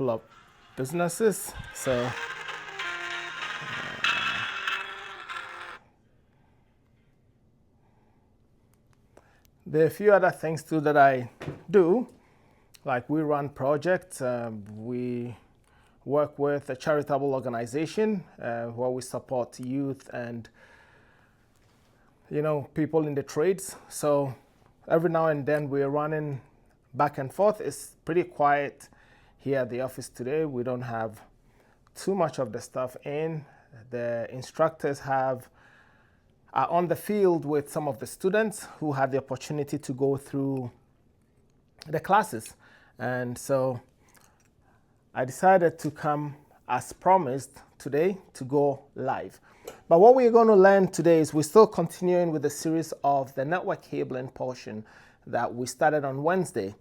couple of businesses. So there are a few other things too that I do, like we run projects. We work with a charitable organization where we support youth and people in the trades. So every now and then we're running back and forth. It's pretty quiet here at the office today. We don't have too much of the stuff in. The instructors are on the field with some of the students who had the opportunity to go through the classes. And so I decided to come as promised today to go live. But what we're going to learn today is we're still continuing with the series of the network cabling portion that we started on Wednesday.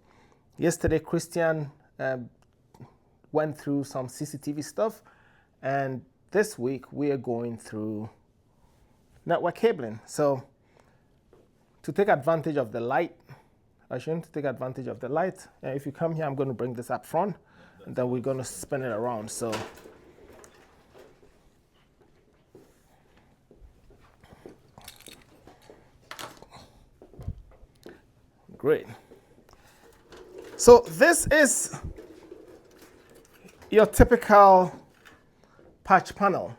Yesterday, Christian went through some CCTV stuff, and this week we are going through network cabling. So to take advantage of the light, if you come here, I'm going to bring this up front, and then we're going to spin it around. So great. So this is your typical patch panel.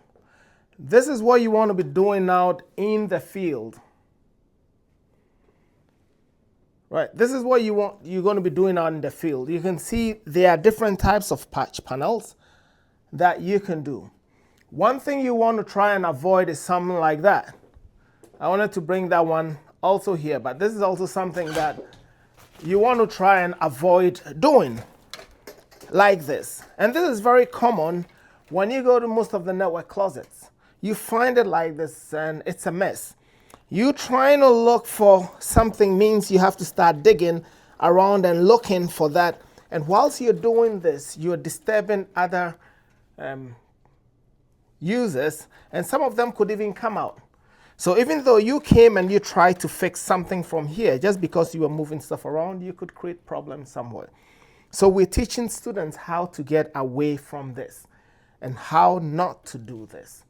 This is what you want to be doing out in the field. Right, this is what you're going to be doing out in the field. You can see there are different types of patch panels that you can do. One thing you want to try and avoid is something like that. I wanted to bring that one also here, but this is also something that you want to try and avoid doing, like this. And this is very common when you go to most of the network closets. You find it like this and it's a mess. You trying to look for something means you have to start digging around and looking for that. And whilst you're doing this, you're disturbing other users, and some of them could even come out. So even though you came and you tried to fix something from here, just because you were moving stuff around, you could create problems somewhere. So we're teaching students how to get away from this and how not to do this.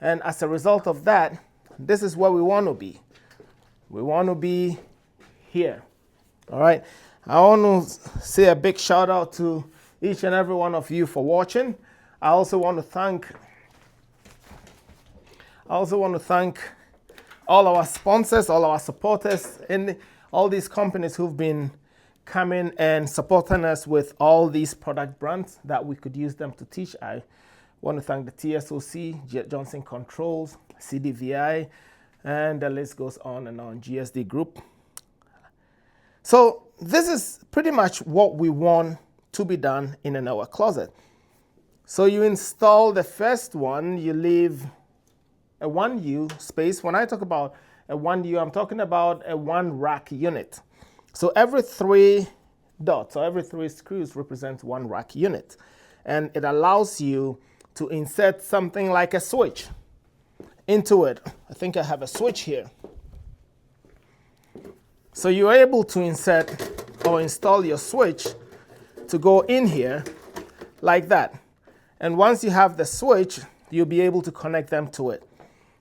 And as a result of that, this is where we want to be. We want to be here. All right. I want to say a big shout out to each and every one of you for watching. I also want to thank all our sponsors, all our supporters, and all these companies who've been coming and supporting us with all these product brands that we could use them to teach. I want to thank the TSOC, Jet Johnson Controls, CDVI, and the list goes on and on, GSD Group. So this is pretty much what we want to be done in a network closet. So you install the first one, you leave a 1U space. When I talk about a 1U, I'm talking about a 1 rack unit. So every 3 dots or every 3 screws represent 1 rack unit. And it allows you to insert something like a switch into it. I think I have a switch here. So you're able to insert or install your switch to go in here like that. And once you have the switch, you'll be able to connect them to it.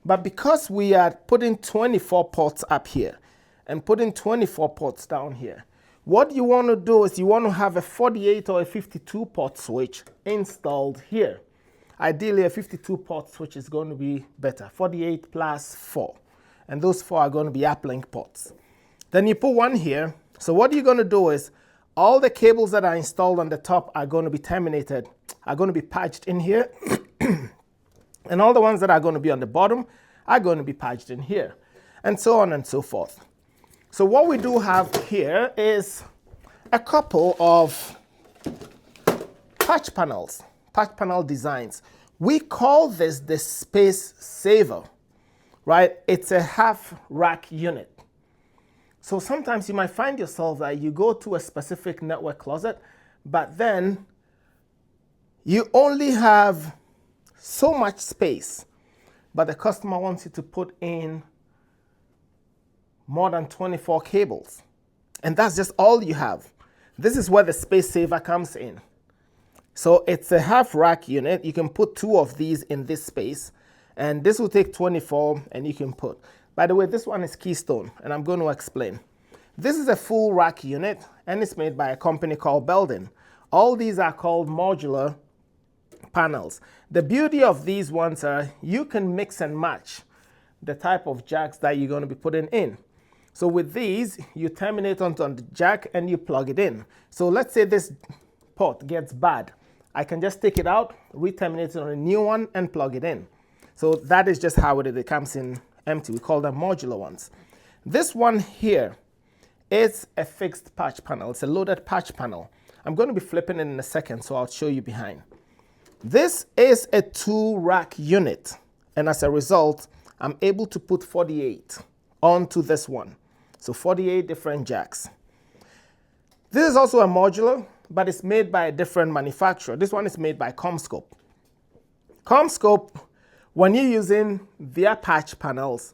But because we are putting 24 ports up here and putting 24 ports down here, what you want to do is you want to have a 48 or a 52 port switch installed here. Ideally, a 52 port switch is going to be better, 48 plus 4. And those 4 are going to be uplink ports. Then you put one here. So what you're going to do is all the cables that are installed on the top are going to be terminated, are going to be patched in here. And all the ones that are going to be on the bottom are going to be patched in here, and so on and so forth. So what we do have here is a couple of patch panels, patch panel designs. We call this the space saver, right? It's a half rack unit. So sometimes you might find yourself that you go to a specific network closet, but then you only have so much space, but the customer wants you to put in more than 24 cables. And that's just all you have. This is where the space saver comes in. So it's a half rack unit. You can put 2 of these in this space, and this will take 24, and you can put. By the way, this one is Keystone, and I'm going to explain. This is a full rack unit, and it's made by a company called Beldin. All these are called modular panels. The beauty of these ones are you can mix and match the type of jacks that you're going to be putting in. So with these, you terminate onto the jack and you plug it in. So let's say this port gets bad. I can just take it out, re-terminate it on a new one, and plug it in. So that is just how it comes in empty. We call them modular ones. This one here is a fixed patch panel. It's a loaded patch panel. I'm going to be flipping it in a second, so I'll show you behind. This is a 2-rack unit, and as a result, I'm able to put 48 onto this one. So 48 different jacks. This is also a modular, but it's made by a different manufacturer. This one is made by Comscope. Comscope, when you're using their patch panels,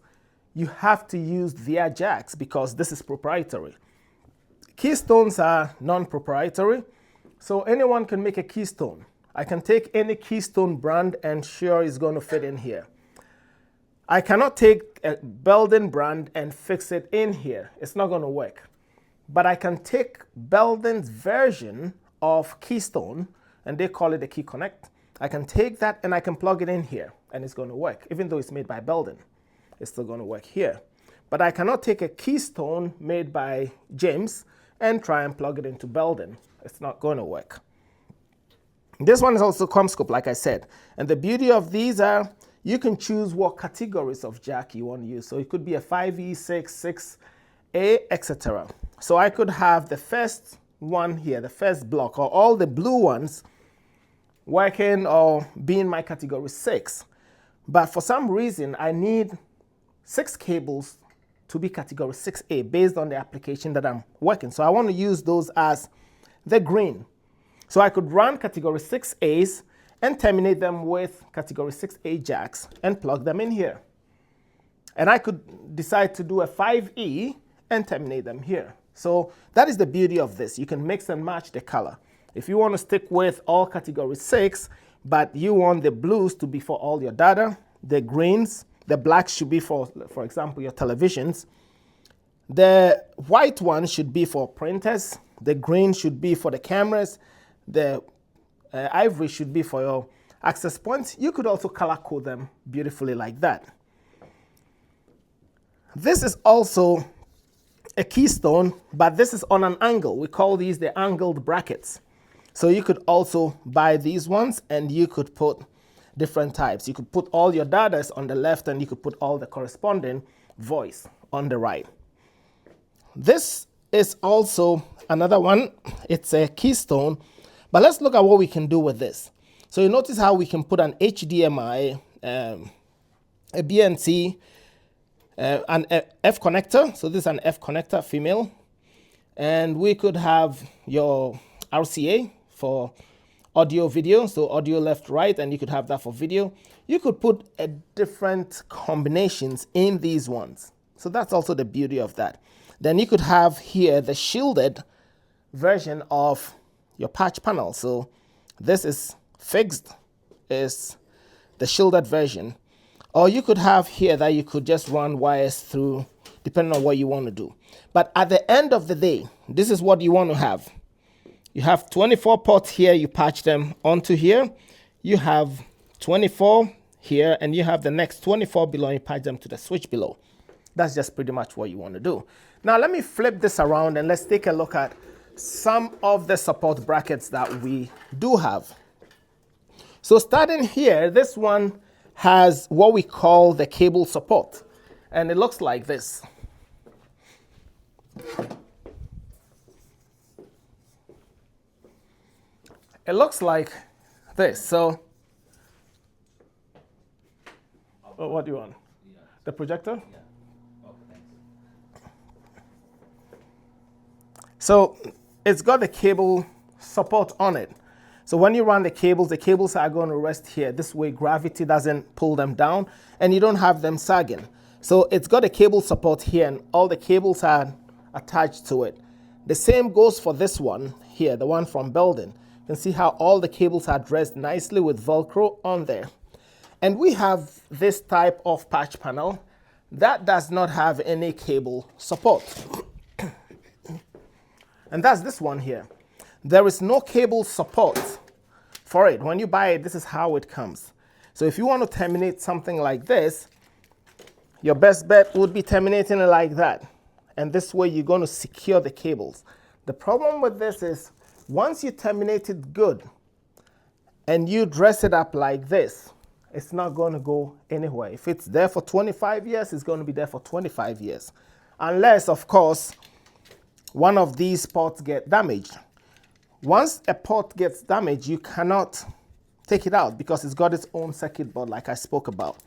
you have to use their jacks because this is proprietary. Keystones are non-proprietary, so anyone can make a Keystone. I can take any Keystone brand and sure it's going to fit in here. I cannot take a Beldin brand and fix it in here. It's not going to work. But I can take Beldin's version of Keystone, and they call it a Key Connect. I can take that and I can plug it in here, and it's going to work. Even though it's made by Beldin, it's still going to work here. But I cannot take a Keystone made by James and try and plug it into Beldin. It's not going to work. This one is also Comscope, like I said. And the beauty of these are you can choose what categories of jack you want to use. So it could be a 5E, 6, 6A, etc. So I could have the first one here, the first block, or all the blue ones working or being my category 6. But for some reason, I need 6 cables to be category 6A based on the application that I'm working. So I want to use those as the green. So I could run category 6As and terminate them with category 6A jacks and plug them in here. And I could decide to do a 5E and terminate them here. So that is the beauty of this. You can mix and match the color. If you want to stick with all category 6, but you want the blues to be for all your data, the greens, the blacks should be for example, your televisions. The white one should be for printers. The green should be for the cameras. The ivory should be for your access points. You could also color code them beautifully like that. This is also a Keystone, but this is on an angle. We call these the angled brackets. So you could also buy these ones and you could put different types. You could put all your data on the left and you could put all the corresponding voice on the right. This is also another one. It's a Keystone, but let's look at what we can do with this. So you notice how we can put an HDMI, a BNC, an F connector. So this is an F connector, female. And we could have your RCA for audio, video. So audio left, right, and you could have that for video. You could put different combinations in these ones. So that's also the beauty of that. Then you could have here the shielded version of your patch panel. So this is fixed, is the shielded version. Or you could have here that you could just run wires through, depending on what you want to do. But at the end of the day, this is what you want to have. You have 24 ports here, you patch them onto here. You have 24 here, and you have the next 24 below, and you patch them to the switch below. That's just pretty much what you want to do. Now let me flip this around and let's take a look at some of the support brackets that we do have. So starting here, this one has what we call the cable support, and it looks like this. It looks like this. So, what do you want? The projector? Yeah. So it's got the cable support on it. So when you run the cables are going to rest here. This way gravity doesn't pull them down and you don't have them sagging. So it's got a cable support here and all the cables are attached to it. The same goes for this one here, the one from Beldin. You can see how all the cables are dressed nicely with Velcro on there. And we have this type of patch panel that does not have any cable support. And that's this one here. There is no cable support for it. When you buy it, this is how it comes. So if you want to terminate something like this, your best bet would be terminating it like that. And this way you're going to secure the cables. The problem with this is once you terminate it good and you dress it up like this, it's not going to go anywhere. If it's there for 25 years, it's going to be there for 25 years. Unless, of course, one of these ports get damaged. Once a port gets damaged, you cannot take it out because it's got its own circuit board like I spoke about.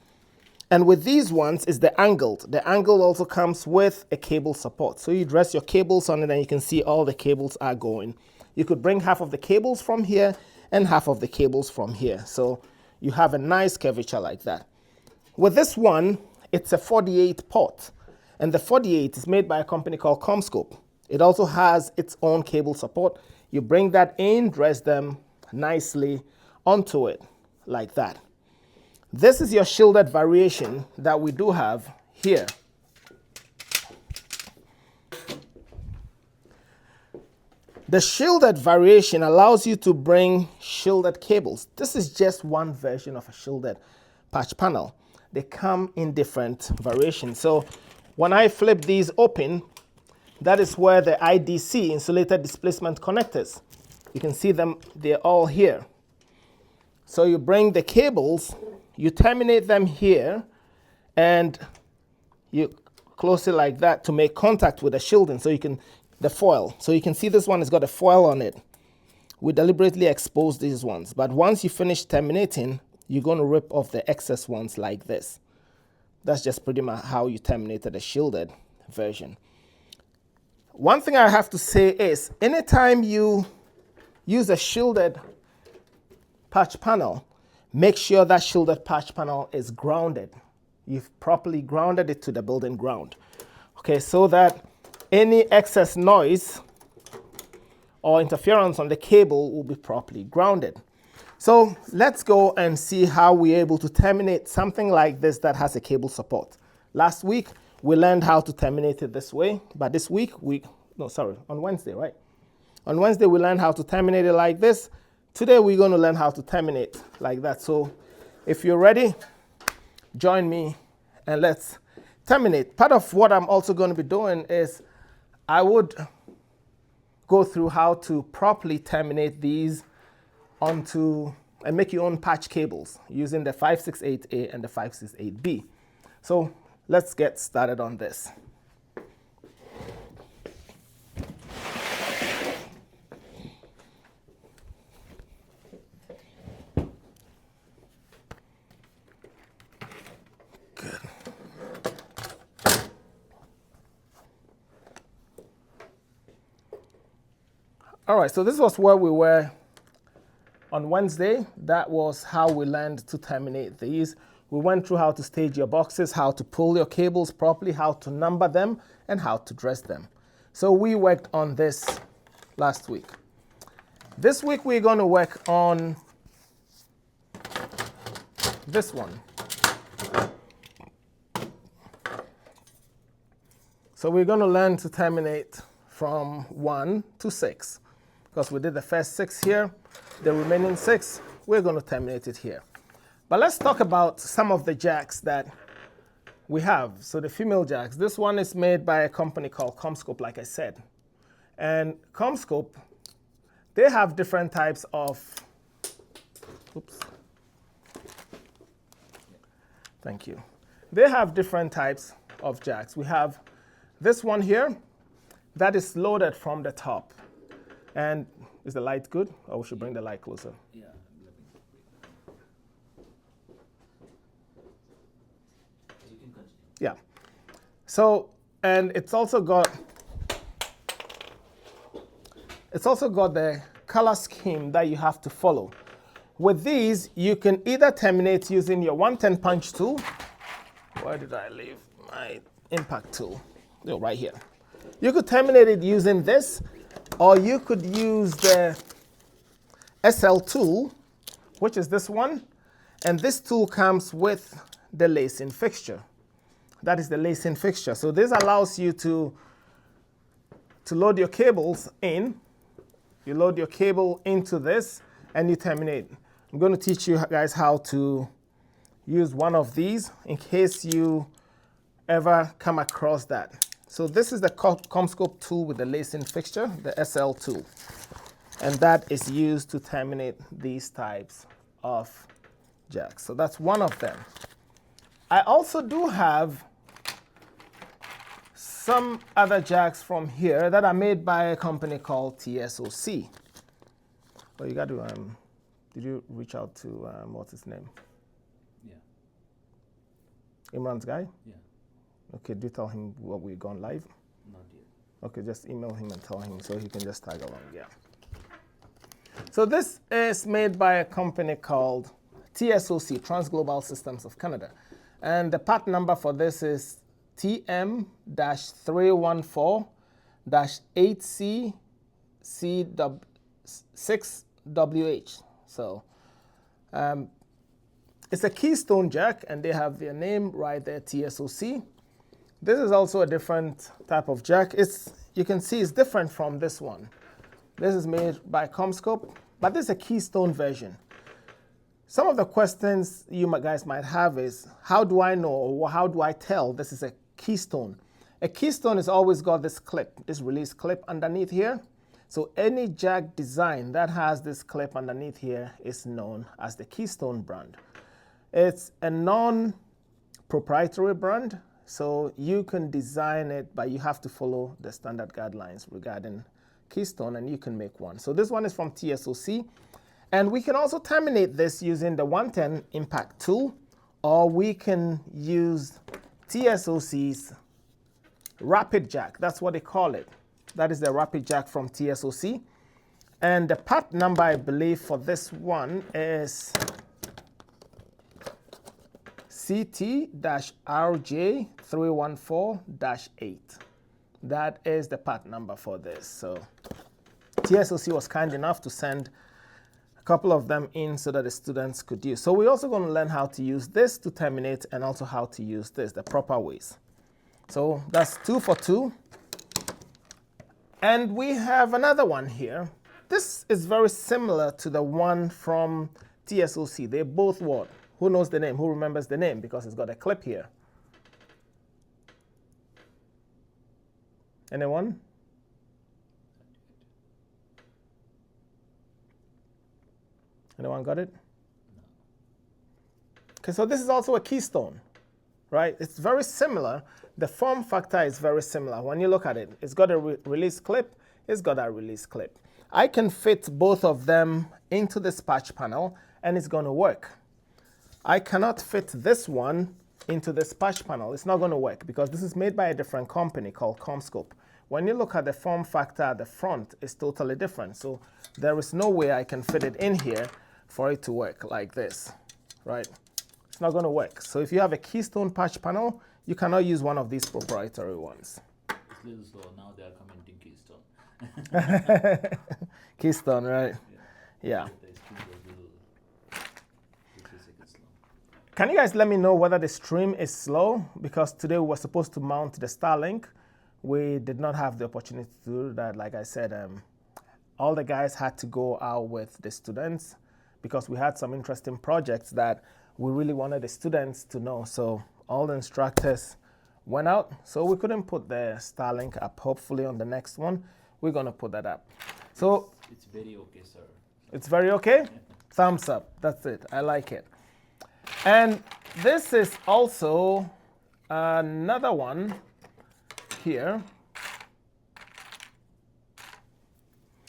And with these ones is the angled. The angled also comes with a cable support. So you dress your cables on it and you can see all the cables are going. You could bring half of the cables from here and half of the cables from here. So you have a nice curvature like that. With this one, it's a 48 port. And the 48 is made by a company called Comscope. It also has its own cable support. You bring that in, dress them nicely onto it like that. This is your shielded variation that we do have here. The shielded variation allows you to bring shielded cables. This is just one version of a shielded patch panel. They come in different variations. So when I flip these open, that is where the IDC, insulated displacement connectors, you can see them, they're all here. So you bring the cables, you terminate them here, and you close it like that to make contact with the shielding, so you can, the foil. So you can see this one has got a foil on it. We deliberately expose these ones, but once you finish terminating, you're going to rip off the excess ones like this. That's just pretty much how you terminated a shielded version. One thing I have to say is, anytime you use a shielded patch panel, make sure that shielded patch panel is grounded. You've properly grounded it to the building ground. Okay, so that any excess noise or interference on the cable will be properly grounded. So let's go and see how we're able to terminate something like this that has a cable support. Last week, we learned how to terminate it this way, but this week, on Wednesday, right? On Wednesday, we learned how to terminate it like this. Today, we're going to learn how to terminate like that. So if you're ready, join me and let's terminate. Part of what I'm also going to be doing is I would go through how to properly terminate these onto and make your own patch cables using the 568A and the 568B. So let's get started on this. Good. All right, so this was where we were on Wednesday. That was how we learned to terminate these. We went through how to stage your boxes, how to pull your cables properly, how to number them, and how to dress them. So we worked on this last week. This week we're going to work on this one. So we're going to learn to terminate from 1 to 6. Because we did the first 6 here, the remaining 6, we're going to terminate it here. But let's talk about some of the jacks that we have. So the female jacks, this one is made by a company called Comscope, like I said. And Comscope, they have different types of, oops. Thank you. They have different types of jacks. We have this one here that is loaded from the top. And is the light good? Or we should bring the light closer? Yeah. You can continue. Yeah. So, and it's also got the color scheme that you have to follow. With these, you can either terminate using your 110 punch tool. Where did I leave my impact tool? Oh, right here. You could terminate it using this, or you could use the SL tool, which is this one. And this tool comes with the lacing fixture. That is the lacing fixture. So this allows you to load your cables in. You load your cable into this and you terminate. I'm going to teach you guys how to use one of these in case you ever come across that. So this is the Comscope tool with the lacing fixture, the SL tool. And that is used to terminate these types of jacks. So that's one of them. I also do have some other jacks from here that are made by a company called TSOC. Well, you got to, did you reach out to, what's his name? Yeah. Imran's guy? Yeah. Okay, do you tell him what we've gone live? Not yet. Okay, just email him and tell him so he can just tag along, yeah. So this is made by a company called TSOC, Transglobal Systems of Canada. And the part number for this is TM-314-8C6WH. So it's a Keystone jack, and they have their name right there, TSOC. This is also a different type of jack. You can see it's different from this one. This is made by Comscope, but this is a Keystone version. Some of the questions you guys might have is, how do I know, or how do I tell this is a Keystone? A Keystone has always got this clip, this release clip underneath here. So any jack design that has this clip underneath here is known as the Keystone brand. It's a non-proprietary brand, so you can design it, but you have to follow the standard guidelines regarding Keystone, and you can make one. So this one is from TSOC. And we can also terminate this using the 110 impact tool, or we can use TSOC's rapid jack. That's what they call it. That is the rapid jack from TSOC. And the part number, I believe, for this one is CT-RJ314-8. That is the part number for this. So TSOC was kind enough to send couple of them in so that the students could use. So we're also going to learn how to use this to terminate, and also how to use this, the proper ways. So that's 2 for 2. And we have another one here. This is very similar to the one from TSOC. They both what? Who knows the name? Who remembers the name? Because it's got a clip here. Anyone? Anyone got it? No. Okay, so this is also a Keystone, right? It's very similar. The form factor is very similar. When you look at it, it's got a release clip, it's got a release clip. I can fit both of them into this patch panel, and it's going to work. I cannot fit this one into this patch panel. It's not going to work because this is made by a different company called Comscope. When you look at the form factor at the front, it's totally different. So there is no way I can fit it in here for it to work like this, right? It's not going to work. So if you have a Keystone patch panel, you cannot use one of these proprietary ones. It's a little slow. Now they are commenting Keystone. Keystone, right? Yeah. Can you guys let me know whether the stream is slow? Because today we were supposed to mount the Starlink. We did not have the opportunity to do that. Like I said, all the guys had to go out with the students because we had some interesting projects that we really wanted the students to know. So all the instructors went out, so we couldn't put the Starlink up. Hopefully on the next one, we're gonna put that up. So it's very okay, sir. It's very okay? Thumbs up, that's it, I like it. And this is also another one here.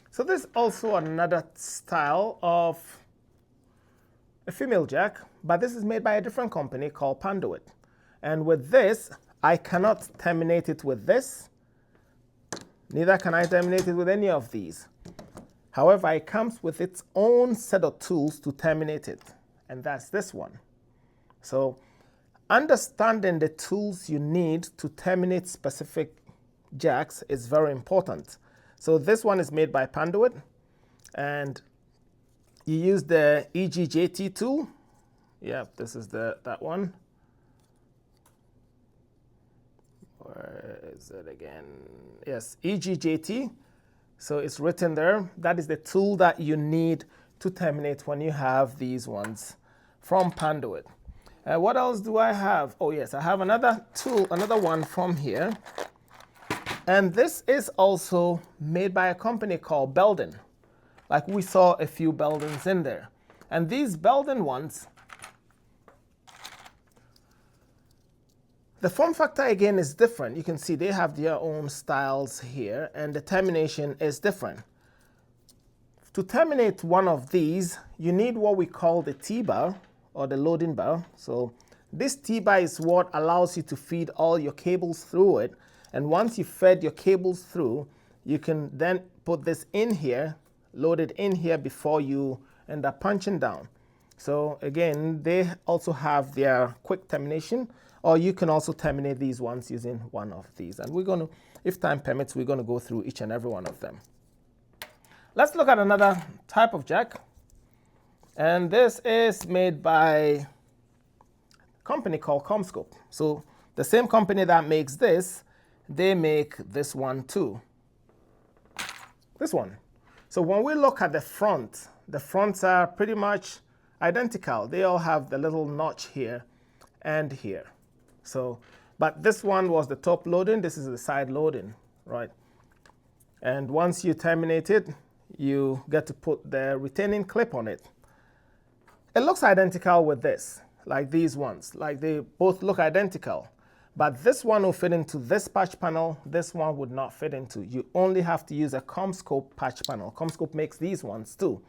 So this is also another style of a female jack, but this is made by a different company called Panduit. And with this, I cannot terminate it with this. Neither can I terminate it with any of these. However, it comes with its own set of tools to terminate it, and that's this one. So understanding the tools you need to terminate specific jacks is very important. So this one is made by Panduit, and you use the EGJT tool. Yep, this is that one. Where is it again? Yes, EGJT. So it's written there. That is the tool that you need to terminate when you have these ones from Panduit. What else do I have? Oh yes, I have another tool, another one from here. And this is also made by a company called Beldin. Like we saw a few Beldins in there. And these Beldin ones, the form factor again is different. You can see they have their own styles here, and the termination is different. To terminate one of these, you need what we call the T-bar, or the loading bar. So this T-bar is what allows you to feed all your cables through it. And once you fed your cables through, you can then put this in here, load it in here before you end up punching down. So again, they also have their quick termination, or you can also terminate these ones using one of these. And we're going to, if time permits, we're going to go through each and every one of them. Let's look at another type of jack. And this is made by a company called Comscope. So the same company that makes this, they make this one too. This one. So when we look at the fronts are pretty much identical. They all have the little notch here and here. So, but this one was the top loading, this is the side loading, right? And once you terminate it, you get to put the retaining clip on it. It looks identical with this, like these ones, like they both look identical. But this one will fit into this patch panel, this one would not fit into. You only have to use a Comscope patch panel. Comscope makes these ones too.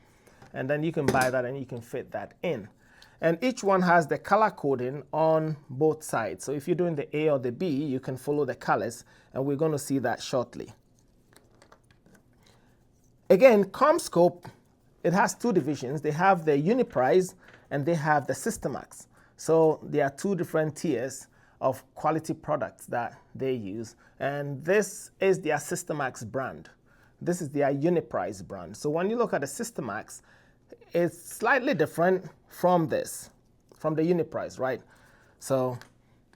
And then you can buy that and you can fit that in. And each one has the color coding on both sides. So if you're doing the A or the B, you can follow the colors, and we're going to see that shortly. Again, Comscope, it has two divisions. They have the Uniprise and they have the Systemax. So there are two different tiers of quality products that they use. And this is their Systemax brand. This is their Uniprise brand. So when you look at the Systemax, it's slightly different from this, from the Uniprise, right? So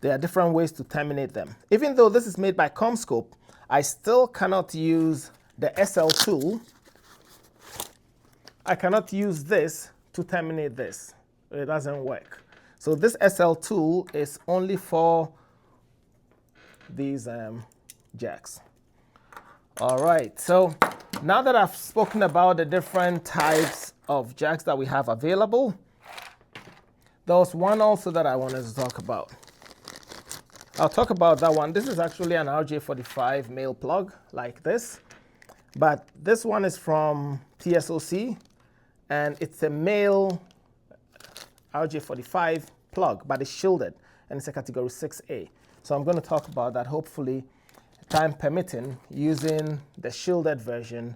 there are different ways to terminate them. Even though this is made by Comscope, I still cannot use the SL tool. I cannot use this to terminate this. It doesn't work. So this SL tool is only for these jacks. All right, so now that I've spoken about the different types of jacks that we have available, there was one also that I wanted to talk about. I'll talk about that one. This is actually an RJ45 male plug like this, but this one is from TSOC, and it's a male RJ45 plug, but it's shielded, and it's a category 6A. So I'm going to talk about that, hopefully, time permitting, using the shielded version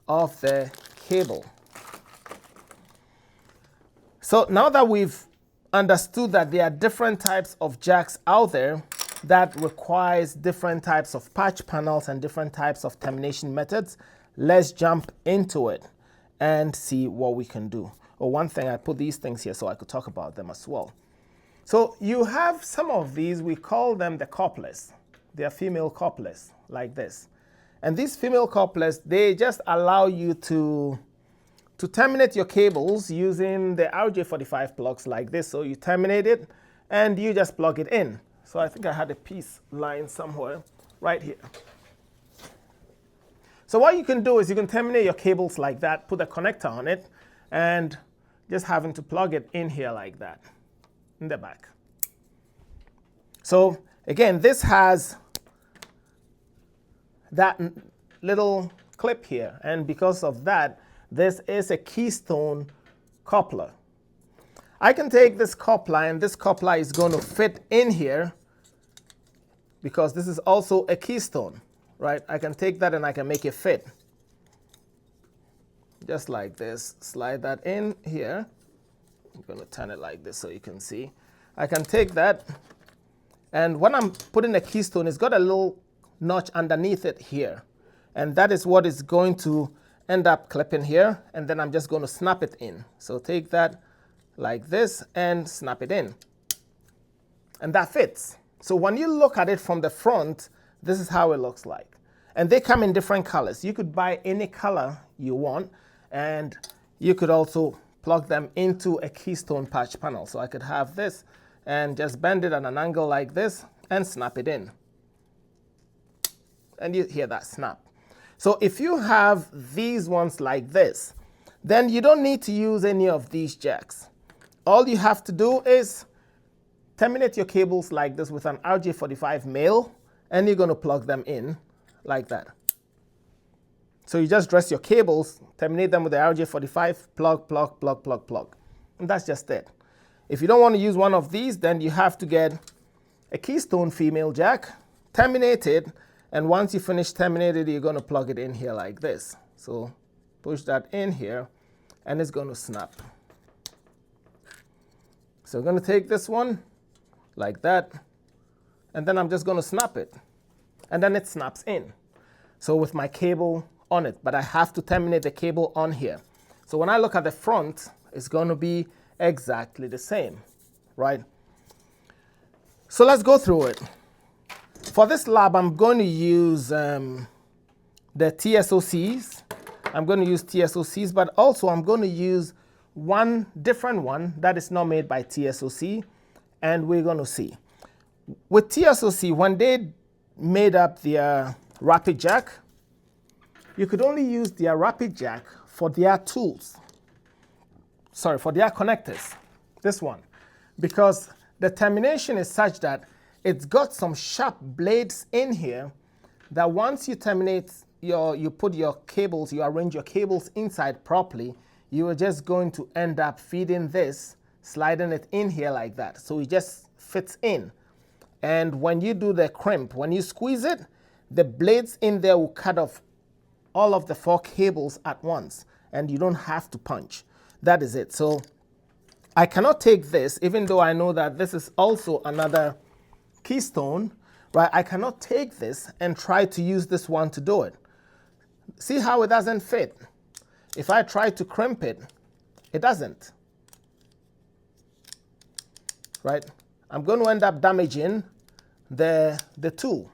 of the cable. So now that we've understood that there are different types of jacks out there that requires different types of patch panels and different types of termination methods, let's jump into it and see what we can do. Oh, one thing, I put these things here so I could talk about them as well. So you have some of these, we call them the couplers. They are female couplers like this. And these female couplers, they just allow you to terminate your cables using the RJ45 plugs like this. So you terminate it and you just plug it in. So I think I had a piece lying somewhere right here. So what you can do is you can terminate your cables like that, put a connector on it, and just having to plug it in here like that, in the back. So again, this has that little clip here, and because of that, this is a Keystone coupler. I can take this coupler, and this coupler is going to fit in here because this is also a Keystone, right? I can take that and I can make it fit. Just like this, slide that in here. I'm going to turn it like this so you can see. I can take that, and when I'm putting a Keystone, it's got a little notch underneath it here. And that is what is going to end up clipping here, and then I'm just going to snap it in. So take that like this and snap it in. And that fits. So when you look at it from the front, this is how it looks like. And they come in different colors. You could buy any color you want, and you could also plug them into a Keystone patch panel. So I could have this and just bend it at an angle like this and snap it in. And you hear that snap. So if you have these ones like this, then you don't need to use any of these jacks. All you have to do is terminate your cables like this with an RJ45 male, and you're going to plug them in like that. So you just dress your cables, terminate them with the RJ45, plug, plug, plug, plug, plug. And that's just it. If you don't want to use one of these, then you have to get a Keystone female jack, terminate it, and once you finish terminating it, you're going to plug it in here like this. So push that in here, and it's going to snap. So we're going to take this one like that, and then I'm just going to snap it, and then it snaps in. So with my cable on it, but I have to terminate the cable on here. So when I look at the front, it's going to be exactly the same, right? So let's go through it. For this lab, I'm going to use the TSOCs. I'm going to use TSOCs, but also I'm going to use one different one that is not made by TSOC, and we're going to see. With TSOC, when they made up their rapid jack, you could only use their rapid jack for their tools. Sorry, for their connectors, this one. Because the termination is such that it's got some sharp blades in here that once you terminate, you put your cables, you arrange your cables inside properly, you are just going to end up feeding this, sliding it in here like that. So it just fits in. And when you do the crimp, when you squeeze it, the blades in there will cut off all of the 4 cables at once, and you don't have to punch. That is it. So I cannot take this, even though I know that this is also another Keystone, right? I cannot take this and try to use this one to do it. See how it doesn't fit? If I try to crimp it, it doesn't, right? I'm going to end up damaging the tool.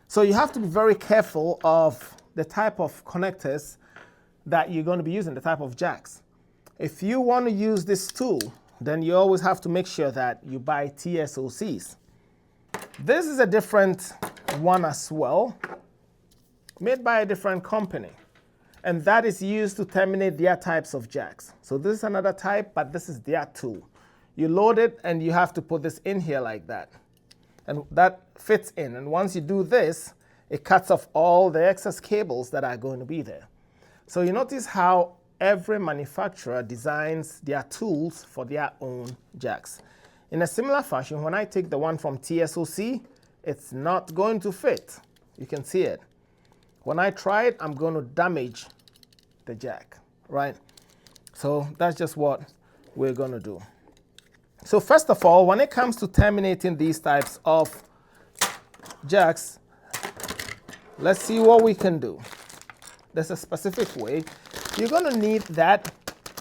So you have to be very careful of the type of connectors that you're going to be using, the type of jacks. If you want to use this tool, then you always have to make sure that you buy TSOCs. This is a different one as well, made by a different company. And that is used to terminate their types of jacks. So this is another type, but this is their tool. You load it, and you have to put this in here like that. And that fits in. And once you do this, it cuts off all the excess cables that are going to be there. So you notice how every manufacturer designs their tools for their own jacks. In a similar fashion, when I take the one from TSOC, it's not going to fit. You can see it. When I try it, I'm going to damage the jack, right? So that's just what we're going to do. So first of all, when it comes to terminating these types of jacks, let's see what we can do. There's a specific way. You're going to need that,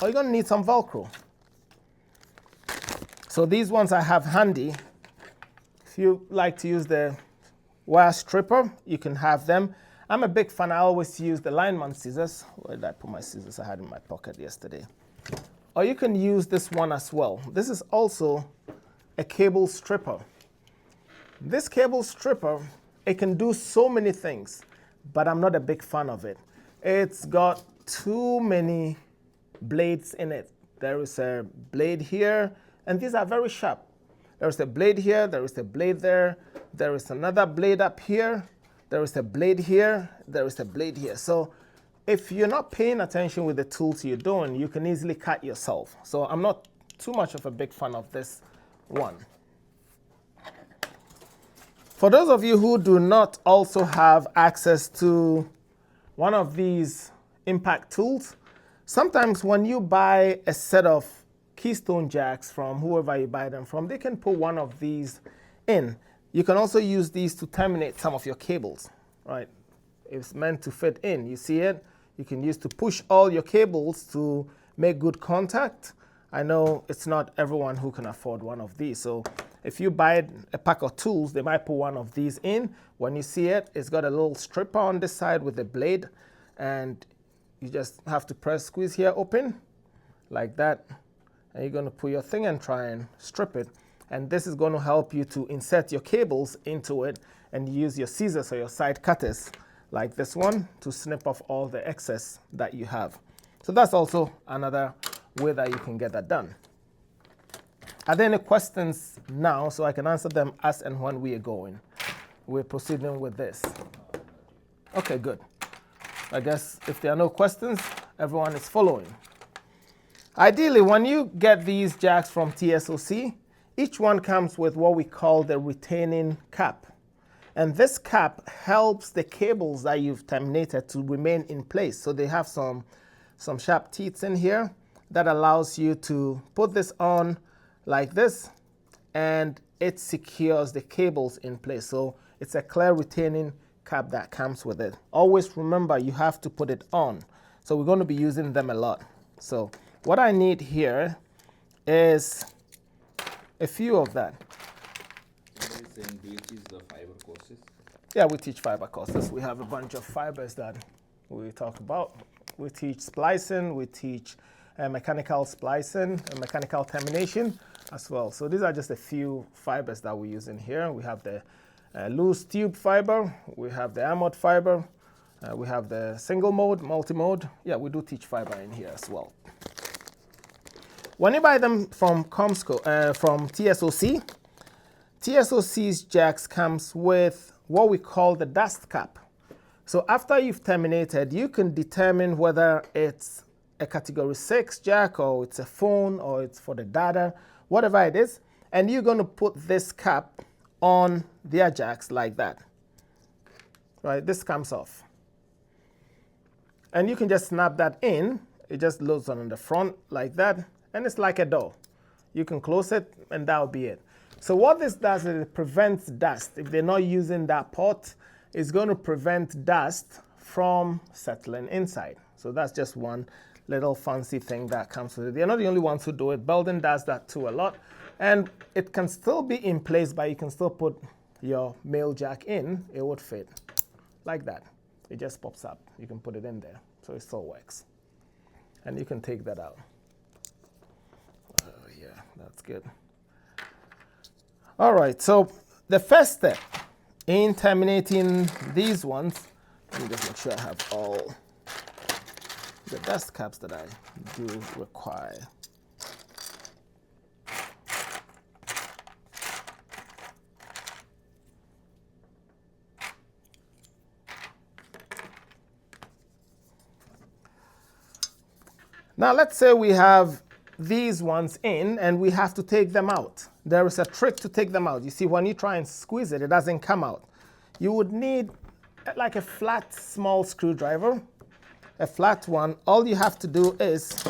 or you're going to need some Velcro. So these ones I have handy. If you like to use the wire stripper, you can have them. I'm a big fan. I always use the lineman scissors. Where did I put my scissors? I had in my pocket yesterday. Or you can use this one as well. This is also a cable stripper. This cable stripper, it can do so many things, but I'm not a big fan of it. It's got too many blades in it. There is a blade here, and these are very sharp. There is a blade here, there is a blade there, there is another blade up here, there is a blade here, there is a blade here. So if you're not paying attention with the tools you're doing, you can easily cut yourself. So I'm not too much of a big fan of this one. For those of you who do not also have access to one of these impact tools, sometimes when you buy a set of Keystone jacks from whoever you buy them from, they can put one of these in. You can also use these to terminate some of your cables, right? It's meant to fit in. You see it? you can use to push all your cables to make good contact. I know it's not everyone who can afford one of these. So if you buy a pack of tools, they might put one of these in. When you see it, it's got a little stripper on this side with a blade, and you just have to press squeeze here open like that. And you're going to put your thing and try and strip it. And this is going to help you to insert your cables into it and use your scissors or your side cutters like this one to snip off all the excess that you have. So that's also another way that you can get that done. Are there any questions now so I can answer them as and when we are going? We're proceeding with this. Okay, good. I guess if there are no questions, everyone is following. Ideally, when you get these jacks from TSOC, each one comes with what we call the retaining cap. And this cap helps the cables that you've terminated to remain in place. So they have some sharp teeth in here that allows you to put this on like this, and it secures the cables in place. So it's a clear retaining cap that comes with it. Always remember, you have to put it on. So we're going to be using them a lot. So what I need here is a few of that. Do you teach the fiber courses? Yeah, we teach fiber courses. We have a bunch of fibers that we talk about. We teach splicing, we teach mechanical splicing, and mechanical termination as well. So these are just a few fibers that we use in here. We have the loose tube fiber, we have the armored fiber, we have the single mode, multi-mode. Yeah, we do teach fiber in here as well. When you buy them from Comscope, from TSOC, TSOC's jacks comes with what we call the dust cap. So after you've terminated, you can determine whether it's a category 6 jack or it's a phone or it's for the data, whatever it is. And you're going to put this cap on their jacks like that. Right, this comes off. And you can just snap that in. It just loads on the front like that. And it's like a door. You can close it and that'll be it. So what this does is it prevents dust. If they're not using that port, it's going to prevent dust from settling inside. So that's just one little fancy thing that comes with it. They're not the only ones who do it. Beldin does that too a lot. And it can still be in place, but you can still put your male jack in. It would fit like that. It just pops up. You can put it in there. So it still works. And you can take that out. Oh, yeah, that's good. All right, so the first step in terminating these ones, let me just make sure I have all the dust caps that I do require. Now let's say we have these ones in and we have to take them out. There is a trick to take them out. You see, when you try and squeeze it, it doesn't come out. You would need like a flat, small screwdriver, a flat one. All you have to do is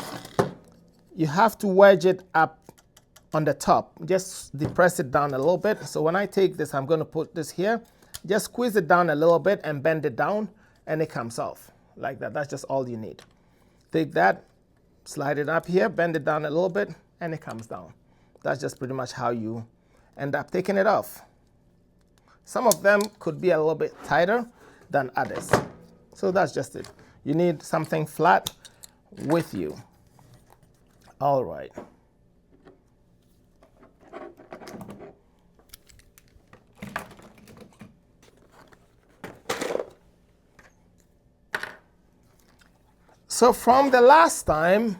you have to wedge it up on the top. Just depress it down a little bit. So when I take this, I'm going to put this here. Just squeeze it down a little bit and bend it down, and it comes off like that. That's just all you need. Take that, slide it up here, bend it down a little bit, and it comes down. That's just pretty much how you end up taking it off. Some of them could be a little bit tighter than others. So that's just it. You need something flat with you. All right. So from the last time,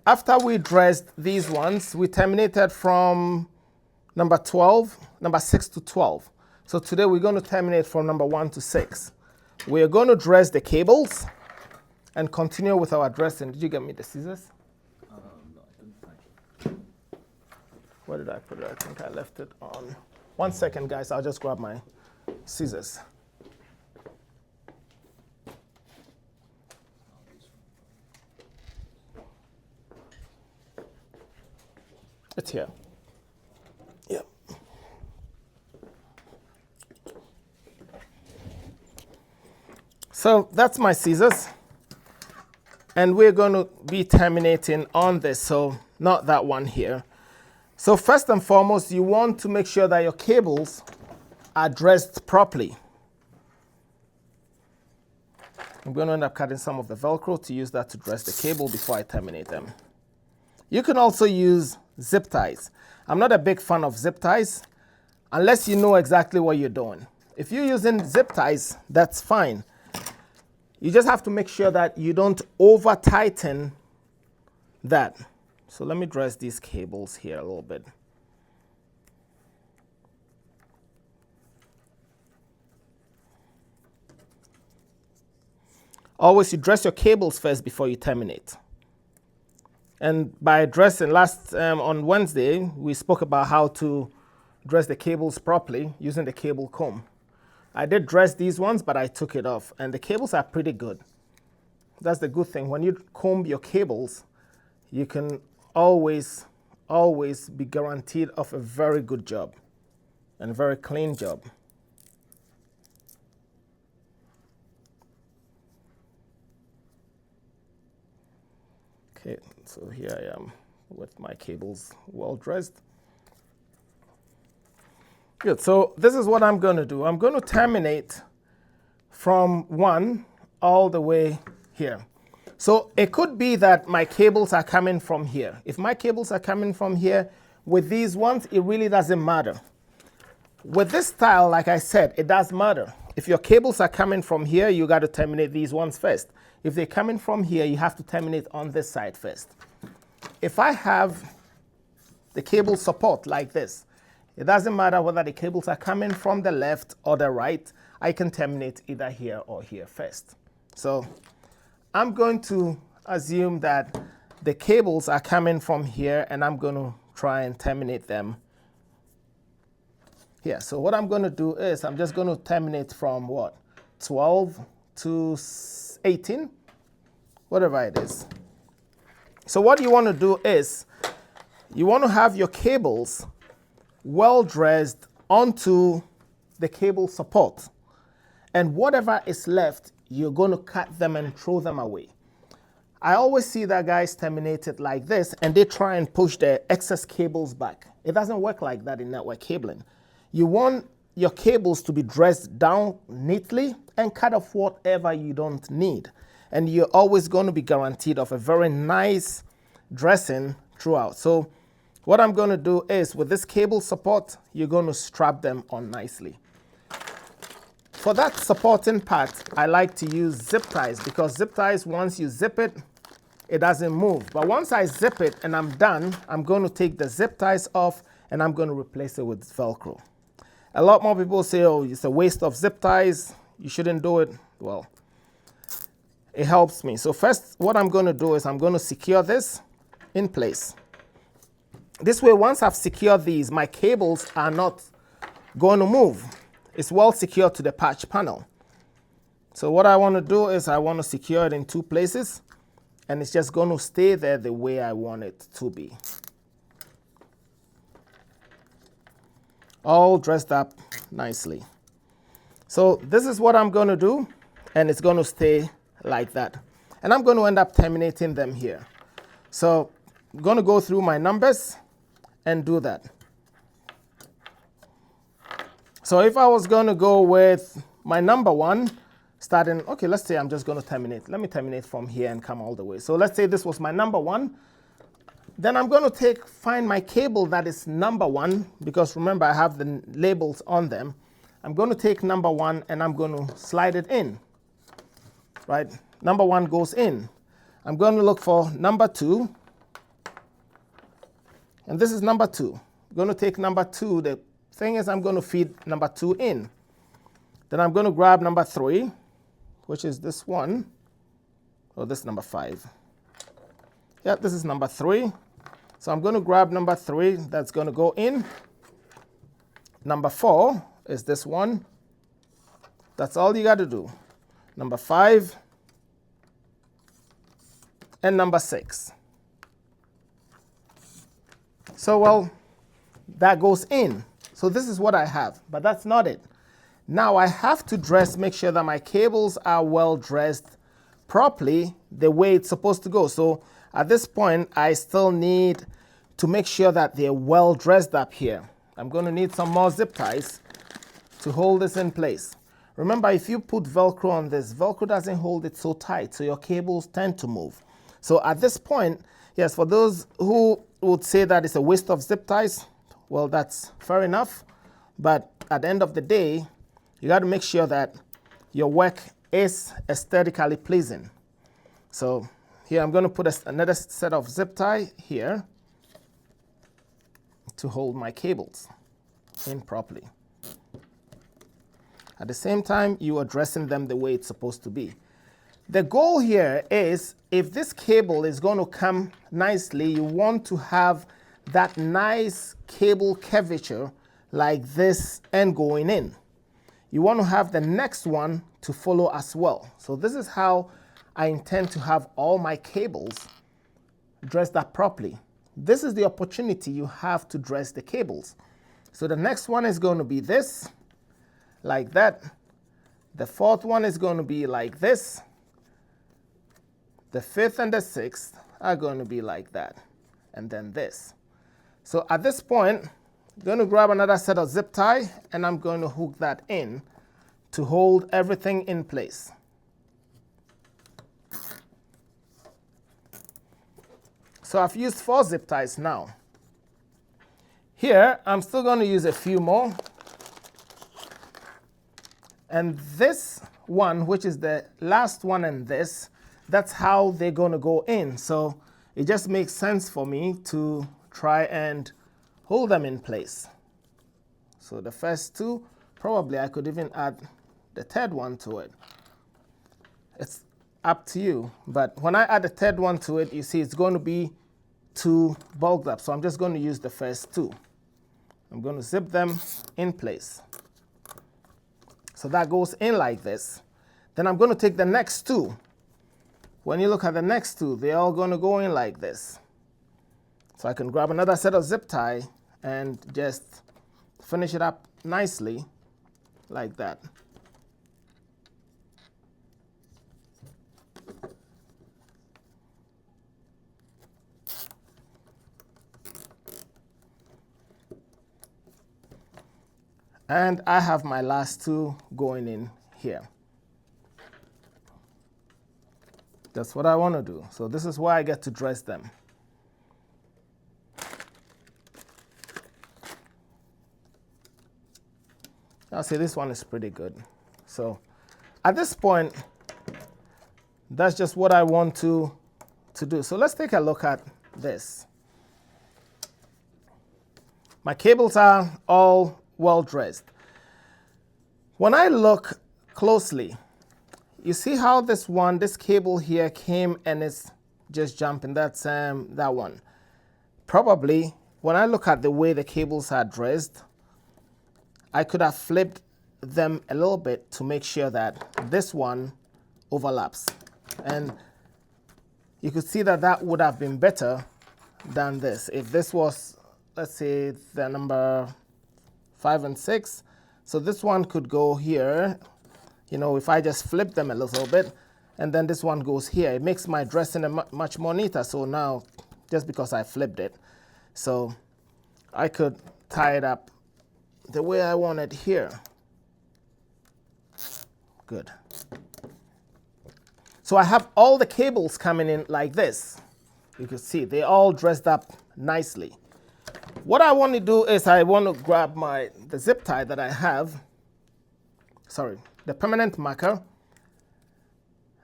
after we dressed these ones, we terminated from number 6 to 12. So today we're going to terminate from number 1 to 6. We are going to dress the cables and continue with our dressing. Did you get me the scissors? No, I couldn't find it. Where did I put it? I think I left it on. 1 second, guys. I'll just grab my scissors. It's here. Yep. So that's my scissors. and we're going to be terminating on this, so not that one here. So first and foremost, you want to make sure that your cables are dressed properly. I'm going to end up cutting some of the Velcro to use that to dress the cable before I terminate them. You can also use zip ties. I'm not a big fan of zip ties unless you know exactly what you're doing. If you're using zip ties, that's fine. You just have to make sure that you don't over tighten that. So let me dress these cables here a little bit. Always you dress your cables first before you terminate. And by dressing, on Wednesday, we spoke about how to dress the cables properly using the cable comb. I did dress these ones, but I took it off, and the cables are pretty good. That's the good thing. When you comb your cables, you can always be guaranteed of a very good job and a very clean job. Okay, so here I am with my cables well dressed. Good, so this is what I'm going to do. I'm going to terminate from 1 all the way here. So it could be that my cables are coming from here. If my cables are coming from here, with these ones, it really doesn't matter. With this style, like I said, it does matter. If your cables are coming from here, you got to terminate these ones first. If they're coming from here, you have to terminate on this side first. If I have the cable support like this, it doesn't matter whether the cables are coming from the left or the right, I can terminate either here or here first. So I'm going to assume that the cables are coming from here, and I'm going to try and terminate them here. So what I'm going to do is I'm just going to terminate from what? 12 to 18, whatever it is. So what you want to do is you want to have your cables well dressed onto the cable support, and whatever is left, you're going to cut them and throw them away. I always see that guys terminate it like this, and they try and push the excess cables back. It doesn't work like that in network cabling. You want your cables to be dressed down neatly and cut off whatever you don't need. And you're always going to be guaranteed of a very nice dressing throughout. So what I'm going to do is, with this cable support, you're going to strap them on nicely. For that supporting part, I like to use zip ties, because zip ties, once you zip it, it doesn't move. But once I zip it and I'm done, I'm going to take the zip ties off and I'm going to replace it with Velcro. A lot more people say, oh, it's a waste of zip ties, you shouldn't do it. Well, it helps me. So first, what I'm going to do is I'm going to secure this in place. This way, once I've secured these, my cables are not going to move. It's well secured to the patch panel. So what I want to do is I want to secure it in 2 places, and it's just going to stay there the way I want it to be. All dressed up nicely. So this is what I'm going to do, and it's going to stay like that. And I'm going to end up terminating them here. So I'm going to go through my numbers and do that. So if I was going to go with my number 1, starting, okay, let's say I'm just going to terminate. Let me terminate from here and come all the way. So let's say this was my number 1. Then I'm going to find my cable that is number 1, because remember I have the labels on them. I'm going to take number 1 and I'm going to slide it in, right? Number 1 goes in. I'm going to look for number 2, and this is number 2. I'm going to take number 2. The thing is, I'm going to feed number 2 in. Then I'm going to grab number 3, which is this one, or this number 5. Yeah, this is number 3. So I'm going to grab number 3, that's going to go in. Number 4 is this one. That's all you got to do. Number 5 and number 6. So, well, that goes in. So this is what I have, but that's not it. Now I have to make sure that my cables are well dressed properly the way it's supposed to go. So at this point, I still need to make sure that they're well dressed up here. I'm going to need some more zip ties to hold this in place. Remember, if you put Velcro on this, Velcro doesn't hold it so tight, so your cables tend to move. So at this point, yes, for those who would say that it's a waste of zip ties, well, that's fair enough. But at the end of the day, you got to make sure that your work is aesthetically pleasing. So here I'm going to put another set of zip tie here to hold my cables in properly. At the same time, you are dressing them the way it's supposed to be. The goal here is, if this cable is going to come nicely, you want to have that nice cable curvature like this and going in. You want to have the next one to follow as well. So this is how I intend to have all my cables dressed up properly. This is the opportunity you have to dress the cables. So the next one is going to be this, like that. The fourth one is going to be like this. The fifth and the sixth are going to be like that. And then this. So at this point, I'm going to grab another set of zip tie and I'm going to hook that in to hold everything in place. So I've used 4 zip ties now. Here, I'm still going to use a few more. And this one, which is the last one in this, that's how they're going to go in. So it just makes sense for me to try and hold them in place. So the first 2, probably I could even add the third one to it. It's up to you. But when I add the third one to it, you see it's going to be too bulked up. So I'm just going to use the first 2. I'm going to zip them in place. So that goes in like this. Then I'm going to take the next 2. When you look at the next 2, they're all going to go in like this. So I can grab another set of zip tie and just finish it up nicely like that. And I have my last 2 going in here. That's what I want to do. So this is why I get to dress them. I'll say this one is pretty good. So at this point, that's just what I want to do. So let's take a look at this. My cables are all well dressed. When I look closely, you see how this cable here came and it's just jumping. That's that one. Probably when I look at the way the cables are dressed, I could have flipped them a little bit to make sure that this one overlaps. And you could see that that would have been better than this. If this was, let's say, the number 5 and 6, so this one could go here. You know, if I just flip them a little bit, and then this one goes here, it makes my dressing much more neater. So now, just because I flipped it, so I could tie it up the way I want it here. Good. So I have all the cables coming in like this. You can see they're all dressed up nicely. What I want to do is I want to grab the zip tie that I have, the permanent marker.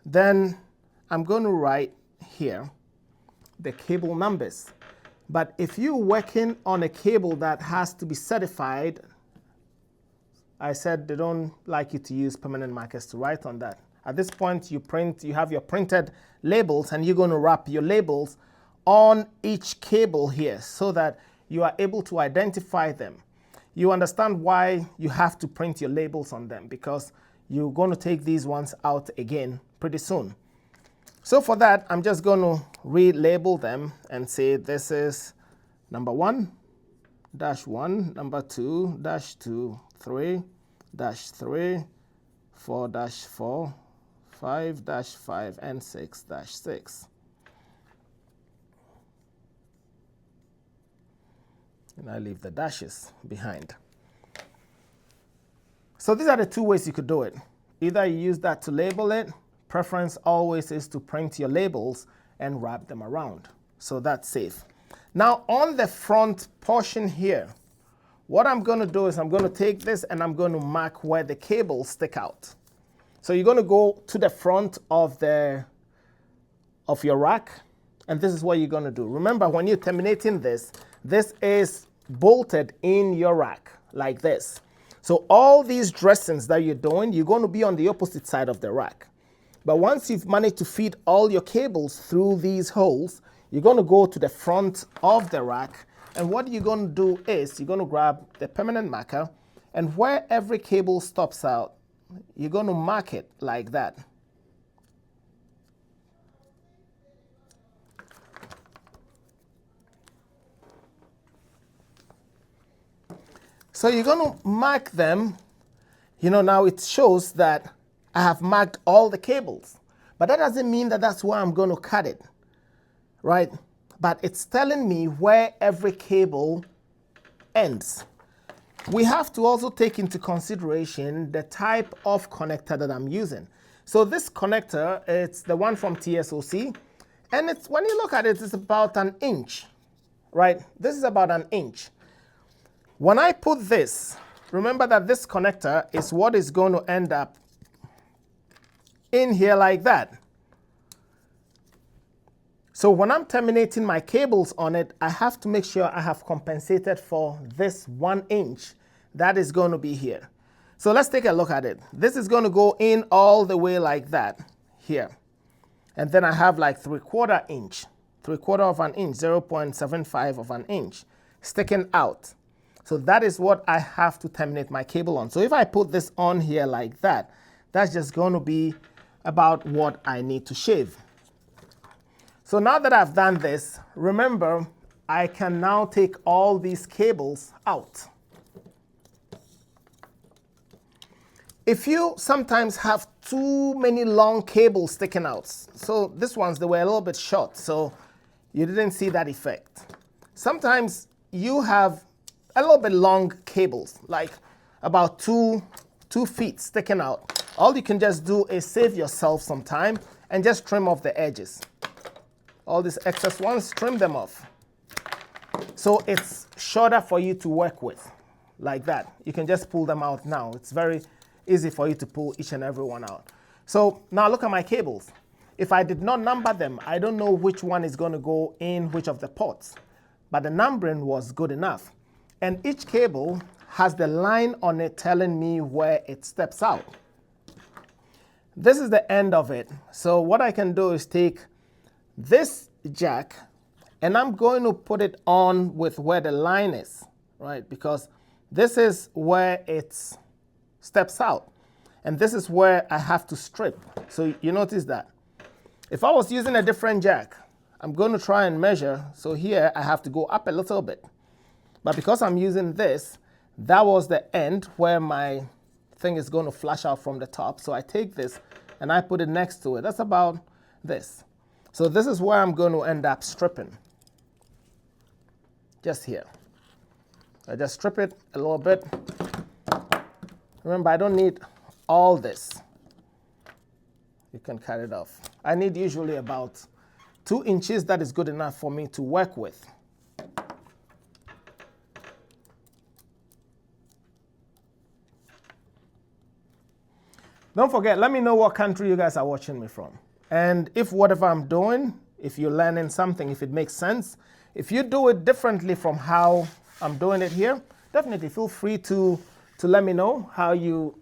Then I'm going to write here the cable numbers. But if you're working on a cable that has to be certified, I said they don't like you to use permanent markers to write on that. At this point, you have your printed labels, and you're going to wrap your labels on each cable here so that you are able to identify them. You understand why you have to print your labels on them, because you're going to take these ones out again pretty soon. So for that, I'm just going to relabel them and say this is number 1, -1, number 2, -2, 3, -3, 4, -4, 5-5 and 6-6. And I leave the dashes behind. So these are the two ways you could do it. Either you use that to label it. Preference always is to print your labels and wrap them around. So that's safe. Now on the front portion here, what I'm going to do is I'm going to take this and I'm going to mark where the cables stick out. So you're going to go to the front of your rack, and this is what you're going to do. Remember, when you're terminating this, this is bolted in your rack like this. So all these dressings that you're doing, you're going to be on the opposite side of the rack. But once you've managed to feed all your cables through these holes, you're going to go to the front of the rack. And what you're going to do is you're going to grab the permanent marker, and where every cable stops out, you're going to mark it like that. So you're going to mark them. You know, now it shows that I have marked all the cables. But that doesn't mean that that's where I'm going to cut it, right? But it's telling me where every cable ends. We have to also take into consideration the type of connector that I'm using. So this connector, it's the one from TSOC, and it's, when you look at it, it's about 1 inch, right? This is about 1 inch. When I put this, remember that this connector is what is going to end up in here like that. So when I'm terminating my cables on it, I have to make sure I have compensated for this 1 inch that is going to be here. So let's take a look at it. This is going to go in all the way like that here. And then I have like 3/4 inch, 3/4 of an inch, 0.75 of an inch sticking out. So that is what I have to terminate my cable on. So if I put this on here like that, that's just going to be about what I need to shave. So now that I've done this, remember, I can now take all these cables out. If you sometimes have too many long cables sticking out, so these ones, they were a little bit short, so you didn't see that effect. Sometimes you have a little bit long cables, like about two feet sticking out. All you can just do is save yourself some time and just trim off the edges. All these excess ones, trim them off. So it's shorter for you to work with, like that. You can just pull them out now. It's very easy for you to pull each and every one out. So now look at my cables. If I did not number them, I don't know which one is going to go in which of the ports. But the numbering was good enough. And each cable has the line on it telling me where it steps out. This is the end of it. So what I can do is take this jack and I'm going to put it on with where the line is, right? Because this is where it steps out. And this is where I have to strip. So you notice that. If I was using a different jack, I'm going to try and measure. So here I have to go up a little bit. But because I'm using this, that was the end where my thing is going to flash out from the top. So I take this and I put it next to it. That's about this. So this is where I'm going to end up stripping. Just here. I just strip it a little bit. Remember, I don't need all this. You can cut it off. I need usually about 2 inches. That is good enough for me to work with. Don't forget, let me know what country you guys are watching me from. And if whatever I'm doing, if you're learning something, if it makes sense, if you do it differently from how I'm doing it here, definitely feel free to let me know how you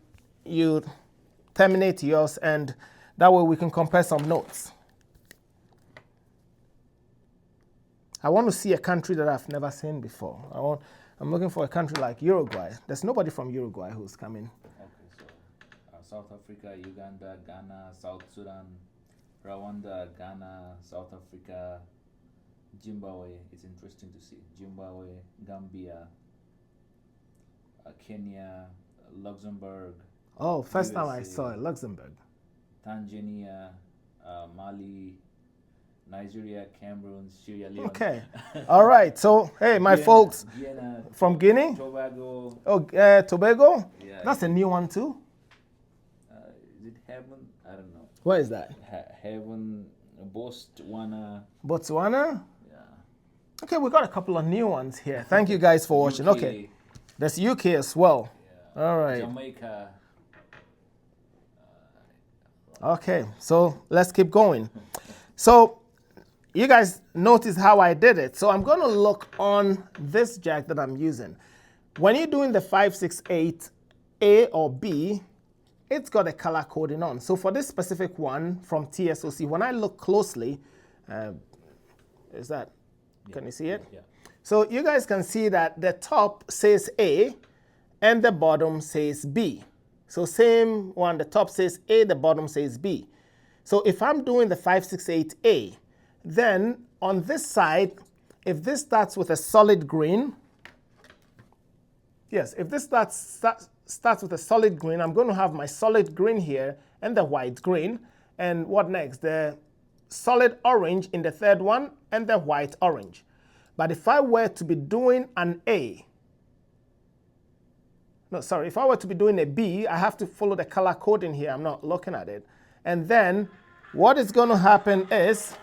terminate yours, and that way we can compare some notes. I want to see a country that I've never seen before. I'm looking for a country like Uruguay. There's nobody from Uruguay who's coming. Okay, so South Africa, Uganda, Ghana, South Sudan, Rwanda, Ghana, South Africa, Zimbabwe. It's interesting to see. Zimbabwe, Gambia, Kenya, Luxembourg. Oh, first time I USA. saw it, Luxembourg. Tanzania, Mali, Nigeria, Cameroon, Sierra Leone. Okay. All right. So, hey, my folks Guyana, from Guinea. Tobago. Oh, Tobago? Yeah. That's a new one too. Is it Heaven? I don't know. Where is that? Heaven, Botswana. Botswana? Yeah. Okay, we got a couple of new ones here. Thank you guys for watching. UK, Okay. There's UK as well. Yeah. All right. Jamaica. Okay, so let's keep going. So you guys notice how I did it. So I'm going to look on this jack that I'm using. When you're doing the 568A or B, it's got a color coding on. So for this specific one from TSOC, when I look closely, is that, can you see it? Yeah. So you guys can see that the top says A and the bottom says B. So same one, the top says A, the bottom says B. So if I'm doing the 568A, then on this side, if this starts with a solid green, yes, if this starts with a solid green, I'm going to have my solid green here and the white green. And what next? The solid orange in the third one and the white orange. But if I were to be doing an A, no, sorry, if I were to be doing a B, I have to follow the color coding here. I'm not looking at it. And then what is going to happen is,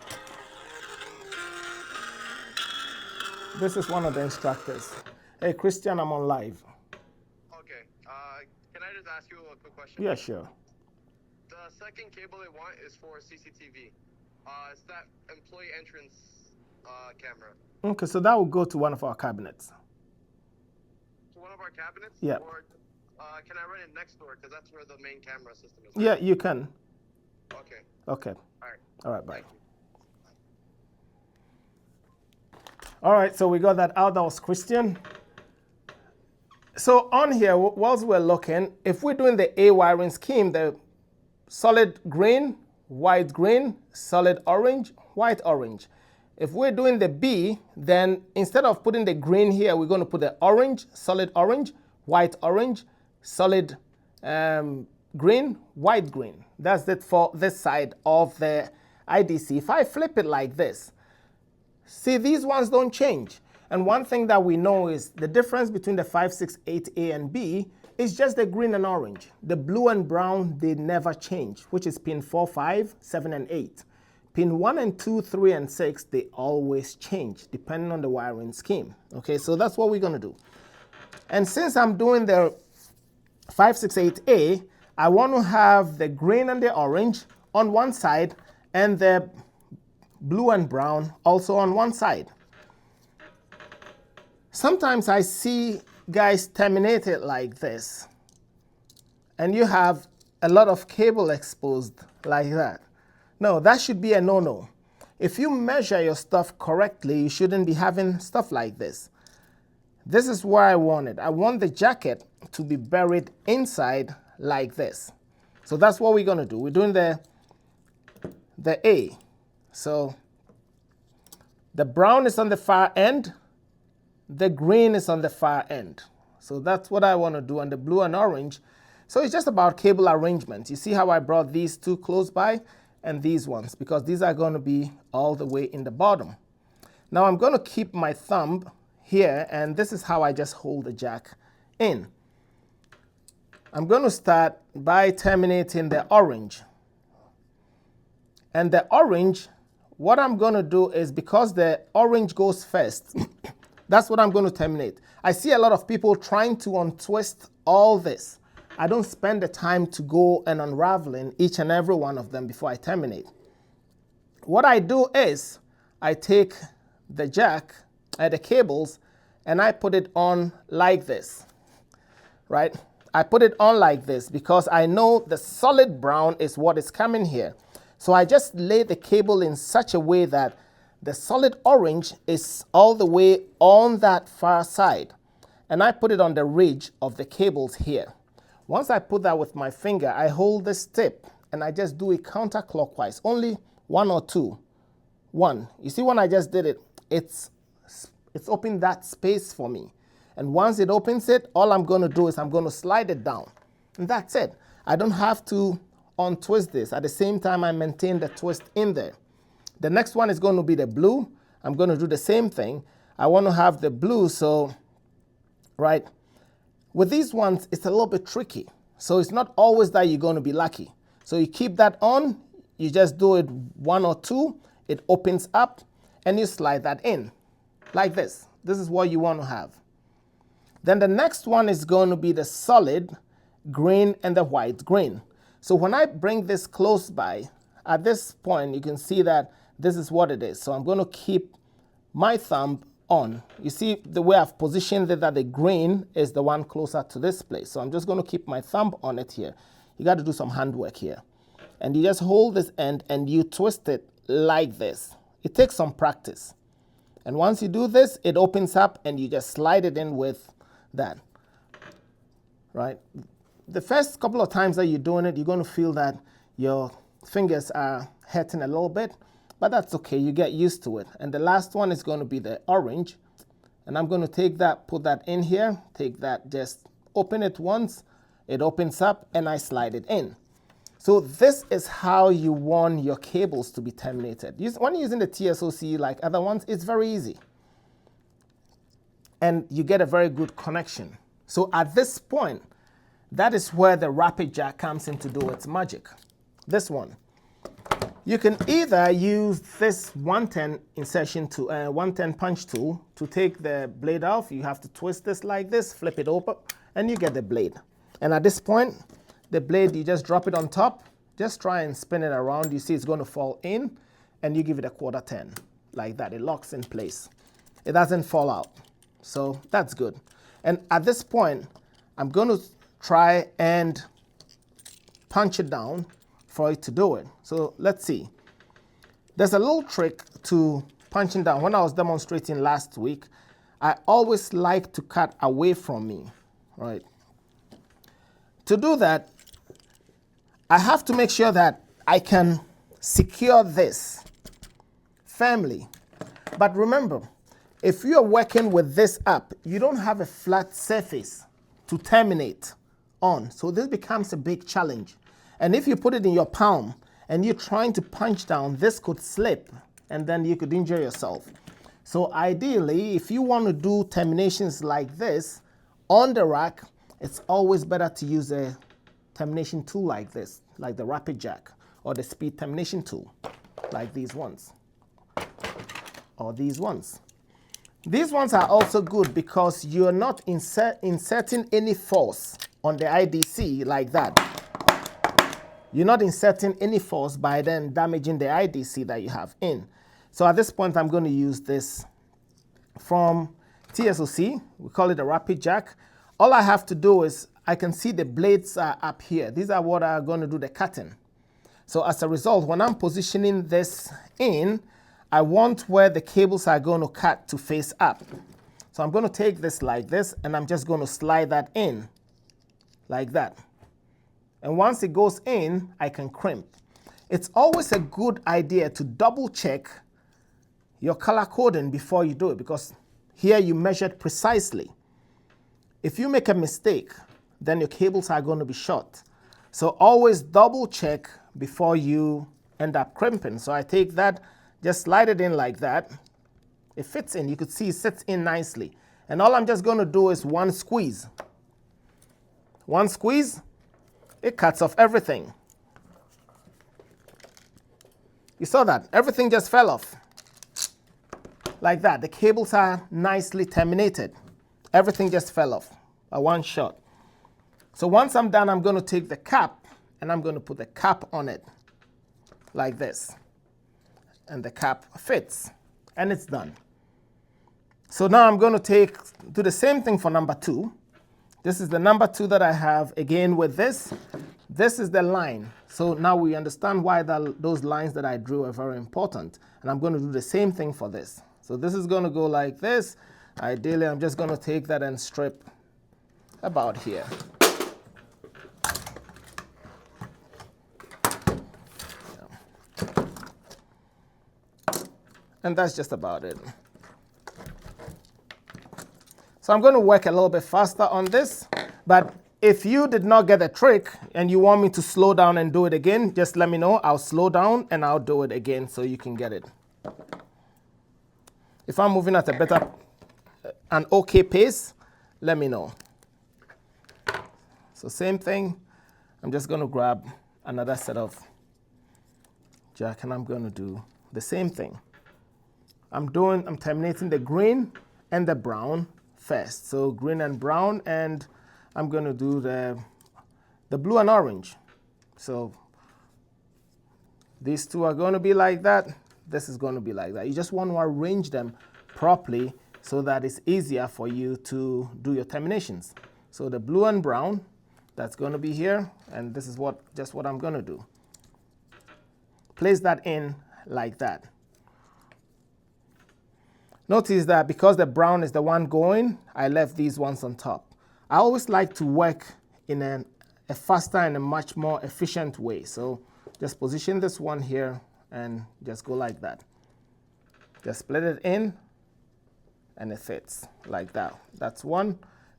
this is one of the instructors. Hey, Christian, I'm on live. Okay. Can I just ask you a quick question? Yeah, sure. The second cable they want is for CCTV. It's that employee entrance camera. Okay, so that will go to one of our cabinets. To one of our cabinets? Yeah. Or can I run it next door? Because that's where the main camera system is. Yeah, you can. Okay. Okay. All right. All right, bye. All right, so we got that out. That was Christian. So on here, whilst we're looking, if we're doing the A wiring scheme, the solid green, white green, solid orange, white orange. If we're doing the B, then instead of putting the green here, we're going to put the orange, solid orange, white orange, solid green, white green. That's it for this side of the IDC. If I flip it like this, see, these ones don't change. And one thing that we know is the difference between the 568A and B is just the green and orange. The blue and brown, they never change, which is pin 4, 5, 7, and 8. Pin 1 and 2, 3, and 6, they always change depending on the wiring scheme. Okay, so that's what we're going to do. And since I'm doing the 568A, I want to have the green and the orange on one side and the blue and brown also on one side. Sometimes I see guys terminate it like this, and you have a lot of cable exposed like that. No, that should be a no-no. If you measure your stuff correctly, you shouldn't be having stuff like this. This is where I want it. I want the jacket to be buried inside like this. So that's what we're going to do. We're doing the A. So the brown is on the far end. The green is on the far end. So that's what I want to do on the blue and orange. So it's just about cable arrangement. You see how I brought these two close by and these ones, because these are going to be all the way in the bottom. Now I'm going to keep my thumb here, and this is how I just hold the jack in. I'm going to start by terminating the orange. And the orange, what I'm going to do is, because the orange goes first, that's what I'm going to terminate. I see a lot of people trying to untwist all this. I don't spend the time to go and unraveling each and every one of them before I terminate. What I do is I take the jack, the cables, and I put it on like this, right? I put it on like this because I know the solid brown is what is coming here. So I just lay the cable in such a way that the solid orange is all the way on that far side. And I put it on the ridge of the cables here. Once I put that with my finger, I hold this tip and I just do it counterclockwise, only 1 or 2. 1. You see, when I just did it, it's opened that space for me. And once it opens it, all I'm going to do is I'm going to slide it down. And that's it. I don't have to untwist this. At the same time, I maintain the twist in there. The next one is going to be the blue. I'm going to do the same thing. I want to have the blue, so, right, with these ones, it's a little bit tricky. So it's not always that you're going to be lucky. So you keep that on, you just do it 1 or 2, it opens up, and you slide that in, like this. This is what you want to have. Then the next one is going to be the solid green and the white green. So when I bring this close by, at this point, you can see that this is what it is. So I'm going to keep my thumb on. You see the way I've positioned it, that the green is the one closer to this place. So I'm just going to keep my thumb on it here. You got to do some handwork here. And you just hold this end and you twist it like this. It takes some practice. And once you do this, it opens up and you just slide it in with that, right? The first couple of times that you're doing it, you're going to feel that your fingers are hurting a little bit, but that's okay. You get used to it. And the last one is going to be the orange. And I'm going to take that, put that in here, take that, just open it once, it opens up, and I slide it in. So this is how you want your cables to be terminated. When you're using the TSOC like other ones, it's very easy. And you get a very good connection. So at this point, that is where the rapid jack comes in to do its magic. This one. You can either use this 110 insertion tool, 110 punch tool to take the blade off. You have to twist this like this, flip it open, and you get the blade. And at this point, the blade, you just drop it on top, just try and spin it around. You see it's going to fall in, and you give it a quarter turn, like that. It locks in place. It doesn't fall out. So that's good. And at this point, I'm going to try and punch it down for it to do it. So let's see. There's a little trick to punching down. When I was demonstrating last week, I always like to cut away from me, right? To do that, I have to make sure that I can secure this firmly. But remember, if you're working with this up, you don't have a flat surface to terminate on. So this becomes a big challenge. And if you put it in your palm and you're trying to punch down, this could slip and then you could injure yourself. So ideally, if you want to do terminations like this on the rack, it's always better to use a termination tool like this, like the rapid jack or the speed termination tool, like these ones or these ones. These ones are also good because you're not inserting any force on the IDC like that. You're not inserting any force by then damaging the IDC that you have in. So at this point, I'm going to use this from TSOC. We call it a rapid jack. All I have to do is, I can see the blades are up here. These are what are going to do the cutting. So as a result, when I'm positioning this in, I want where the cables are going to cut to face up. So I'm going to take this like this, and I'm just going to slide that in like that. And once it goes in, I can crimp. It's always a good idea to double check your color coding before you do it, because here you measured precisely. If you make a mistake, then your cables are going to be short. So always double check before you end up crimping. So I take that, just slide it in like that. It fits in. You could see it sits in nicely. And all I'm just going to do is one squeeze. One squeeze, it cuts off everything. You saw that? Everything just fell off. Like that. The cables are nicely terminated. Everything just fell off by one shot. So once I'm done, I'm going to take the cap and I'm going to put the cap on it like this. And the cap fits. And it's done. So now I'm going to do the same thing for number 2. This is the number 2 that I have again with this. This is the line. So now we understand why those lines that I drew are very important. And I'm going to do the same thing for this. So this is going to go like this. Ideally, I'm just going to take that and strip about here. And that's just about it. So I'm going to work a little bit faster on this, but if you did not get the trick and you want me to slow down and do it again, just let me know. I'll slow down and I'll do it again so you can get it. If I'm moving at an okay pace, let me know. So same thing, I'm just going to grab another set of jack and I'm going to do the same thing. I'm terminating the green and the brown first. So green and brown, and I'm going to do the blue and orange. So these two are going to be like that. This is going to be like that. You just want to arrange them properly so that it's easier for you to do your terminations. So the blue and brown, that's going to be here, and this is just what I'm going to do. Place that in like that. Notice that because the brown is the one going, I left these ones on top. I always like to work in a faster and a much more efficient way. So just position this one here and just go like that. Just split it in and it fits like that. That's one.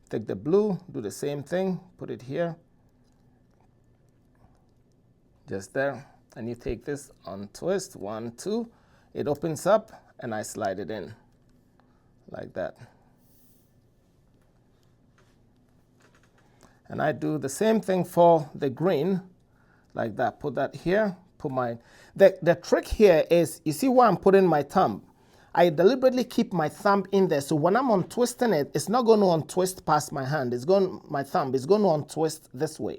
Take the blue, do the same thing, put it here. Just there. And you take this, untwist, 1, 2. It opens up and I slide it in like that. And I do the same thing for the green, like that. Put that here, put my... The trick here is, you see where I'm putting my thumb? I deliberately keep my thumb in there, so when I'm untwisting it, it's not going to untwist past my hand. My thumb is going to untwist this way.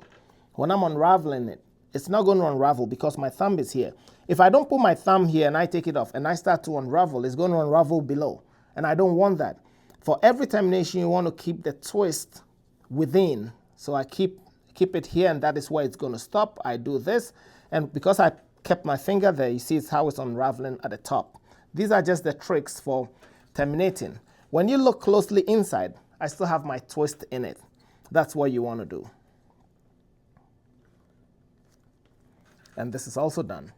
When I'm unraveling it, it's not going to unravel because my thumb is here. If I don't put my thumb here and I take it off and I start to unravel, it's going to unravel below. And I don't want that. For every termination, you want to keep the twist within. So I keep it here, and that is where it's going to stop. I do this, and because I kept my finger there, you see it's how it's unraveling at the top. These are just the tricks for terminating. When you look closely inside, I still have my twist in it. That's what you want to do. And this is also done.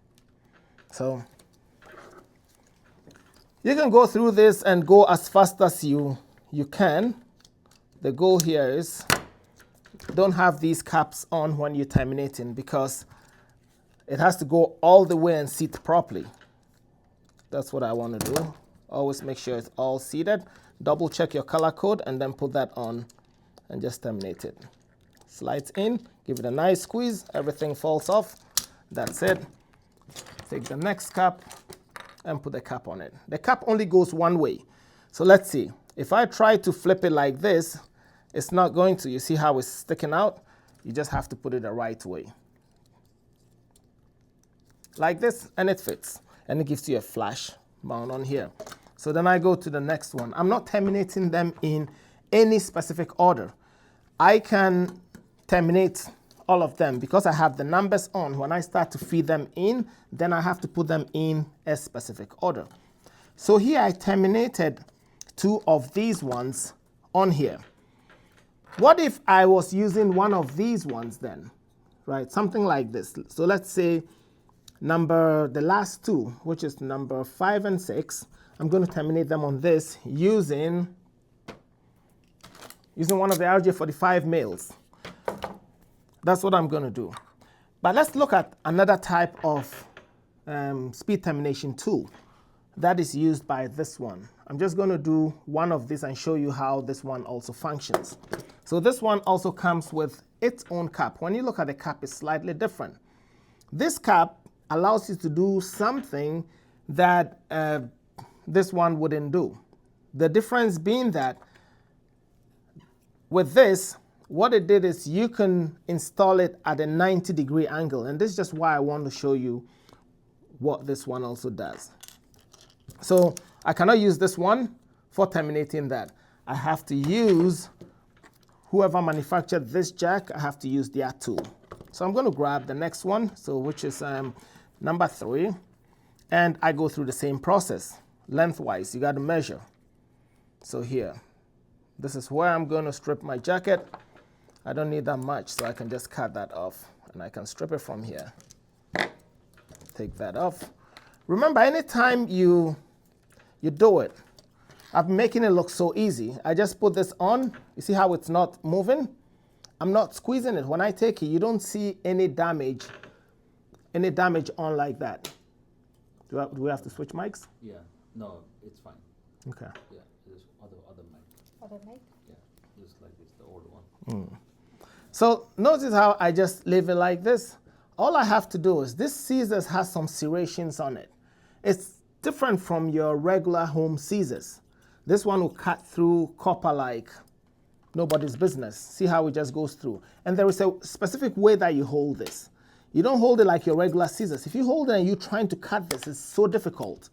So you can go through this and go as fast as you can. The goal here is don't have these caps on when you're terminating because it has to go all the way and seat properly. That's what I want to do. Always make sure it's all seated. Double check your color code and then put that on and just terminate it. Slides in, give it a nice squeeze, everything falls off. That's it. Take the next cap and put the cap on it. The cap only goes one way. So let's see. If I try to flip it like this, it's not going to. You see how it's sticking out? You just have to put it the right way. Like this, and it fits. And it gives you a flash mount on here. So then I go to the next one. I'm not terminating them in any specific order. I can terminate all of them because I have the numbers on. When I start to feed them in, then I have to put them in a specific order. So here I terminated 2 of these ones on here. What if I was using one of these ones then, right? Something like this. So let's say the last 2, which is number 5 and 6, I'm going to terminate them on this using one of the RJ45 males. That's what I'm going to do. But let's look at another type of speed termination tool that is used by this one. I'm just going to do one of these and show you how this one also functions. So this one also comes with its own cap. When you look at the cap, it's slightly different. This cap allows you to do something that this one wouldn't do. The difference being that with this, what it did is you can install it at a 90-degree angle. And this is just why I want to show you what this one also does. So I cannot use this one for terminating that. I have to use whoever manufactured this jack, I have to use their tool. So I'm going to grab the next one, so which is number 3. And I go through the same process. Lengthwise, you got to measure. So here, this is where I'm going to strip my jacket. I don't need that much, so I can just cut that off. And I can strip it from here. Take that off. Remember, anytime you do it, I'm making it look so easy. I just put this on. You see how it's not moving? I'm not squeezing it. When I take it, you don't see any damage on like that. Do we have to switch mics? Yeah, no, it's fine. Okay. Yeah, there's other mic. Other mic? Yeah, just like this, the old one. So notice how I just leave it like this. All I have to do is, this scissors has some serrations on it. It's different from your regular home scissors. This one will cut through copper like nobody's business. See how it just goes through. And there is a specific way that you hold this. You don't hold it like your regular scissors. If you hold it and you're trying to cut this, it's so difficult.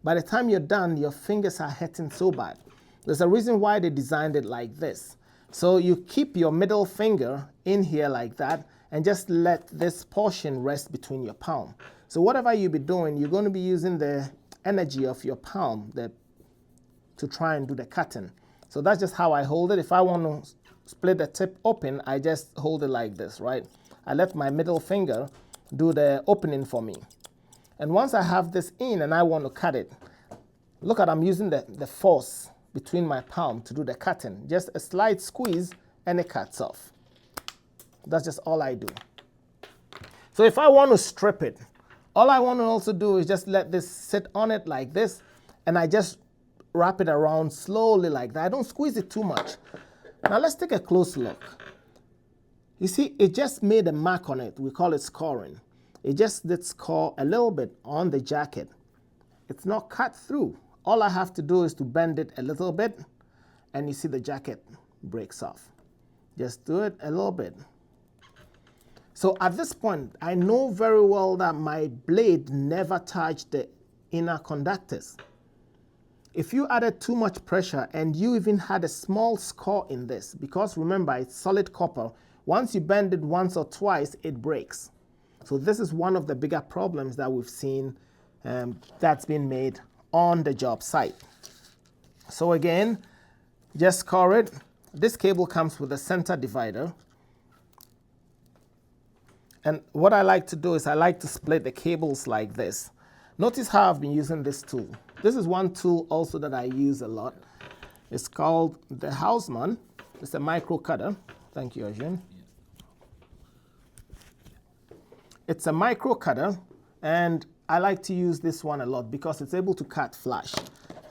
By the time you're done, your fingers are hurting so bad. There's a reason why they designed it like this. So you keep your middle finger in here like that and just let this portion rest between your palm. So whatever you be doing, you're going to be using the energy of your palm to try and do the cutting. So that's just how I hold it. If I want to split the tip open, I just hold it like this, right? I let my middle finger do the opening for me. And once I have this in and I want to cut it, look at, I'm using the force between my palm to do the cutting. Just a slight squeeze and it cuts off. That's just all I do. So if I want to strip it, all I want to also do is just let this sit on it like this, and I just wrap it around slowly like that. I don't squeeze it too much. Now let's take a close look. You see, it just made a mark on it. We call it scoring. It just did score a little bit on the jacket. It's not cut through. All I have to do is to bend it a little bit, and you see the jacket breaks off. Just do it a little bit. So at this point, I know very well that my blade never touched the inner conductors. If you added too much pressure and you even had a small score in this, because remember, it's solid copper, once you bend it once or twice, it breaks. So this is one of the bigger problems that we've seen that's been made on the job site. So again, just score it. This cable comes with a center divider. And what I like to do is I like to split the cables like this. Notice how I've been using this tool. This is one tool also that I use a lot. It's called the Houseman. It's a micro cutter. Thank you, Ajin. It's a micro cutter, and I like to use this one a lot because it's able to cut flush.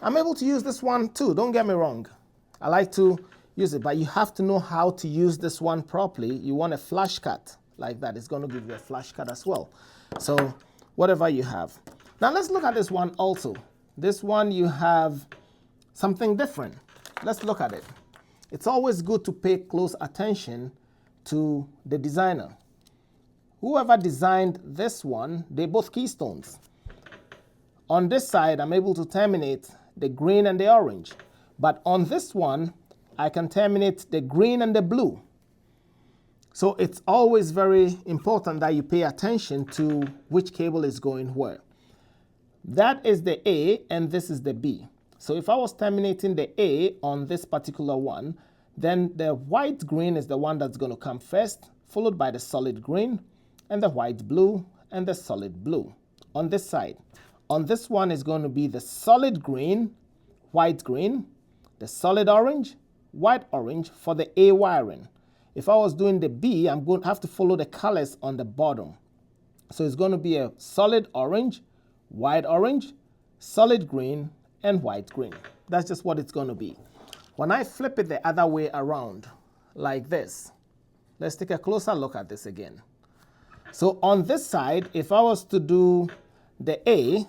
I'm able to use this one too, don't get me wrong. I like to use it, but you have to know how to use this one properly. You want a flush cut like that. It's going to give you a flush cut as well. So whatever you have. Now let's look at this one also. This one you have something different. Let's look at it. It's always good to pay close attention to the designer. Whoever designed this one, they're both Keystones. On this side, I'm able to terminate the green and the orange. But on this one, I can terminate the green and the blue. So it's always very important that you pay attention to which cable is going where. That is the A and this is the B. So if I was terminating the A on this particular one, then the white green is the one that's going to come first, followed by the solid green, and the white blue, and the solid blue on this side. On this one is going to be the solid green, the solid orange, white orange for the A wiring. If I was doing the B, I'm going to have to follow the colors on the bottom. So it's going to be a solid orange, solid green, and white green. That's just what it's going to be. When I flip it the other way around, like this, let's take a closer look at this again. So on this side, if I was to do the A,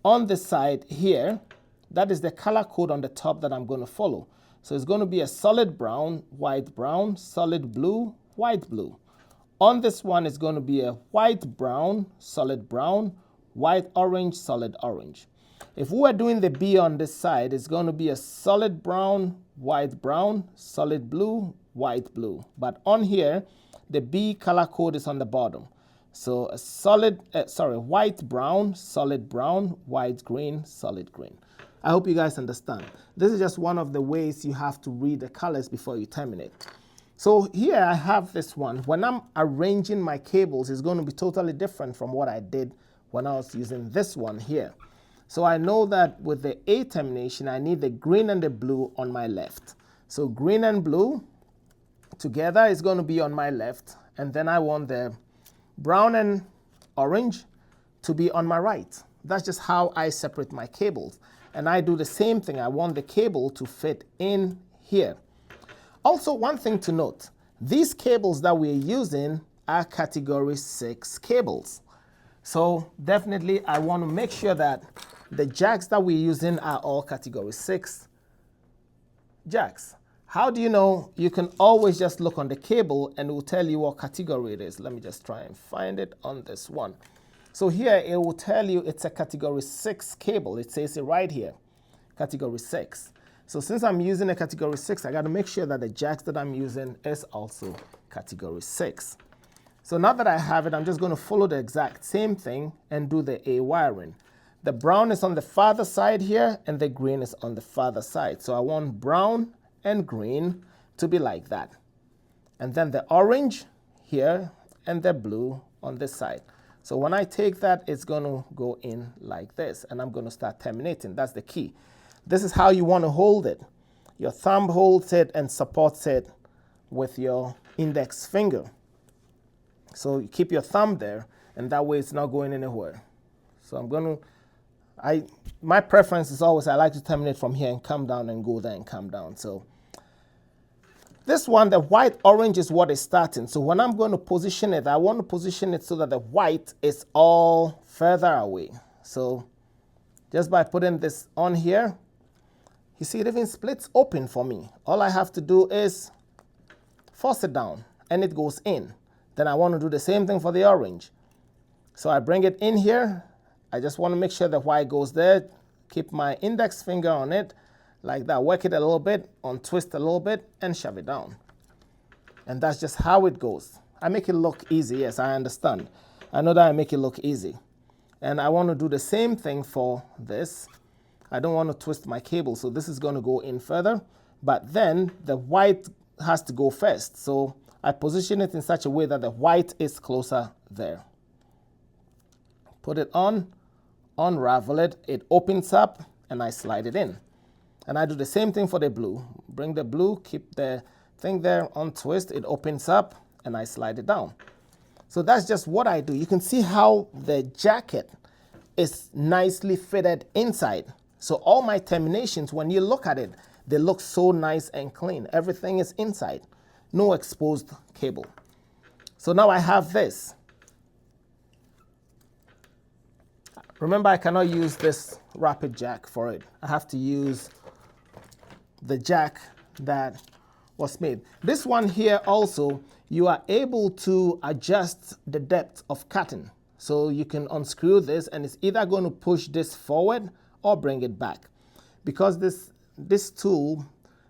on this side here, that is the color code on the top that I'm going to follow. So it's going to be a solid brown, solid blue, white blue. On this one, it's going to be a white brown, white orange, solid orange. If we were doing the B on this side, it's going to be a solid brown, solid blue, white blue. But on here, the B color code is on the bottom. So a white brown, solid brown, white green, solid green. I hope you guys understand. This is just one of the ways you have to read the colors before you terminate. So here I have this one. When I'm arranging my cables, it's going to be totally different from what I did when I was using this one here. So I know that with the A termination, I need the green and the blue on my left. So green and blue together is going to be on my left, and then I want the brown and orange to be on my right. That's just how I separate my cables. And I do the same thing. I want the cable to fit in here. Also, one thing to note, these cables that we're using are category 6 cables. So definitely I want to make sure that the jacks that we're using are all category 6 jacks. How do you know? You can always just look on the cable and it will tell you what category it is. Let me just try and find it on this one. So here it will tell you it's a category 6 cable. It says it right here, category 6. So since I'm using a category 6, I got to make sure that the jacks that I'm using is also category 6. So now that I have it, I'm just going to follow the exact same thing and do the A wiring. The brown is on the farther side here and the green is on the farther side. So I want brown and green to be like that. And then the orange here and the blue on this side. So when I take that, it's going to go in like this, and I'm going to start terminating. That's the key. This is how you want to hold it. Your thumb holds it and supports it with your index finger. So you keep your thumb there, and that way it's not going anywhere. So I'm going to, my preference is always I like to terminate from here and come down and go there and come down. So this one, the white orange is what is starting. So when I'm going to position it, I want to position it so that the white is all further away. So just by putting this on here, you see it even splits open for me. All I have to do is force it down and it goes in. Then I want to do the same thing for the orange. So I bring it in here. I just want to make sure the white goes there. Keep my index finger on it like that. Work it a little bit, untwist a little bit, and shove it down. And that's just how it goes. I make it look easy. Yes, I understand. I know that I make it look easy. And I want to do the same thing for this. I don't want to twist my cable, so this is going to go in further. But then the white has to go first. So I position it in such a way that the white is closer there. Put it on, unravel it, it opens up, and I slide it in. And I do the same thing for the blue. Bring the blue, keep the thing there, untwist, it opens up, and I slide it down. So that's just what I do. You can see how the jacket is nicely fitted inside. So all my terminations, when you look at it, they look so nice and clean. Everything is inside. No exposed cable. So now I have this. Remember, I cannot use this rapid jack for it. I have to use the jack that was made. This one here also, you are able to adjust the depth of cutting. So you can unscrew this and it's either going to push this forward or bring it back. Because this tool,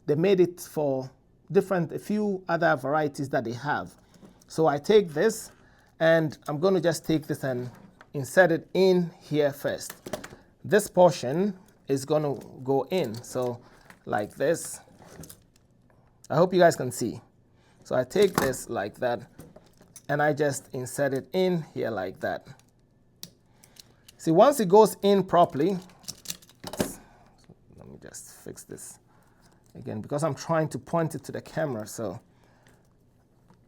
they made it for a few other varieties that they have. So I take this and I'm going to just take this and insert it in here first. This portion is going to go in. So like this. I hope you guys can see. So I take this like that and I just insert it in here like that. See, once it goes in properly, let me just fix this again because I'm trying to point it to the camera. So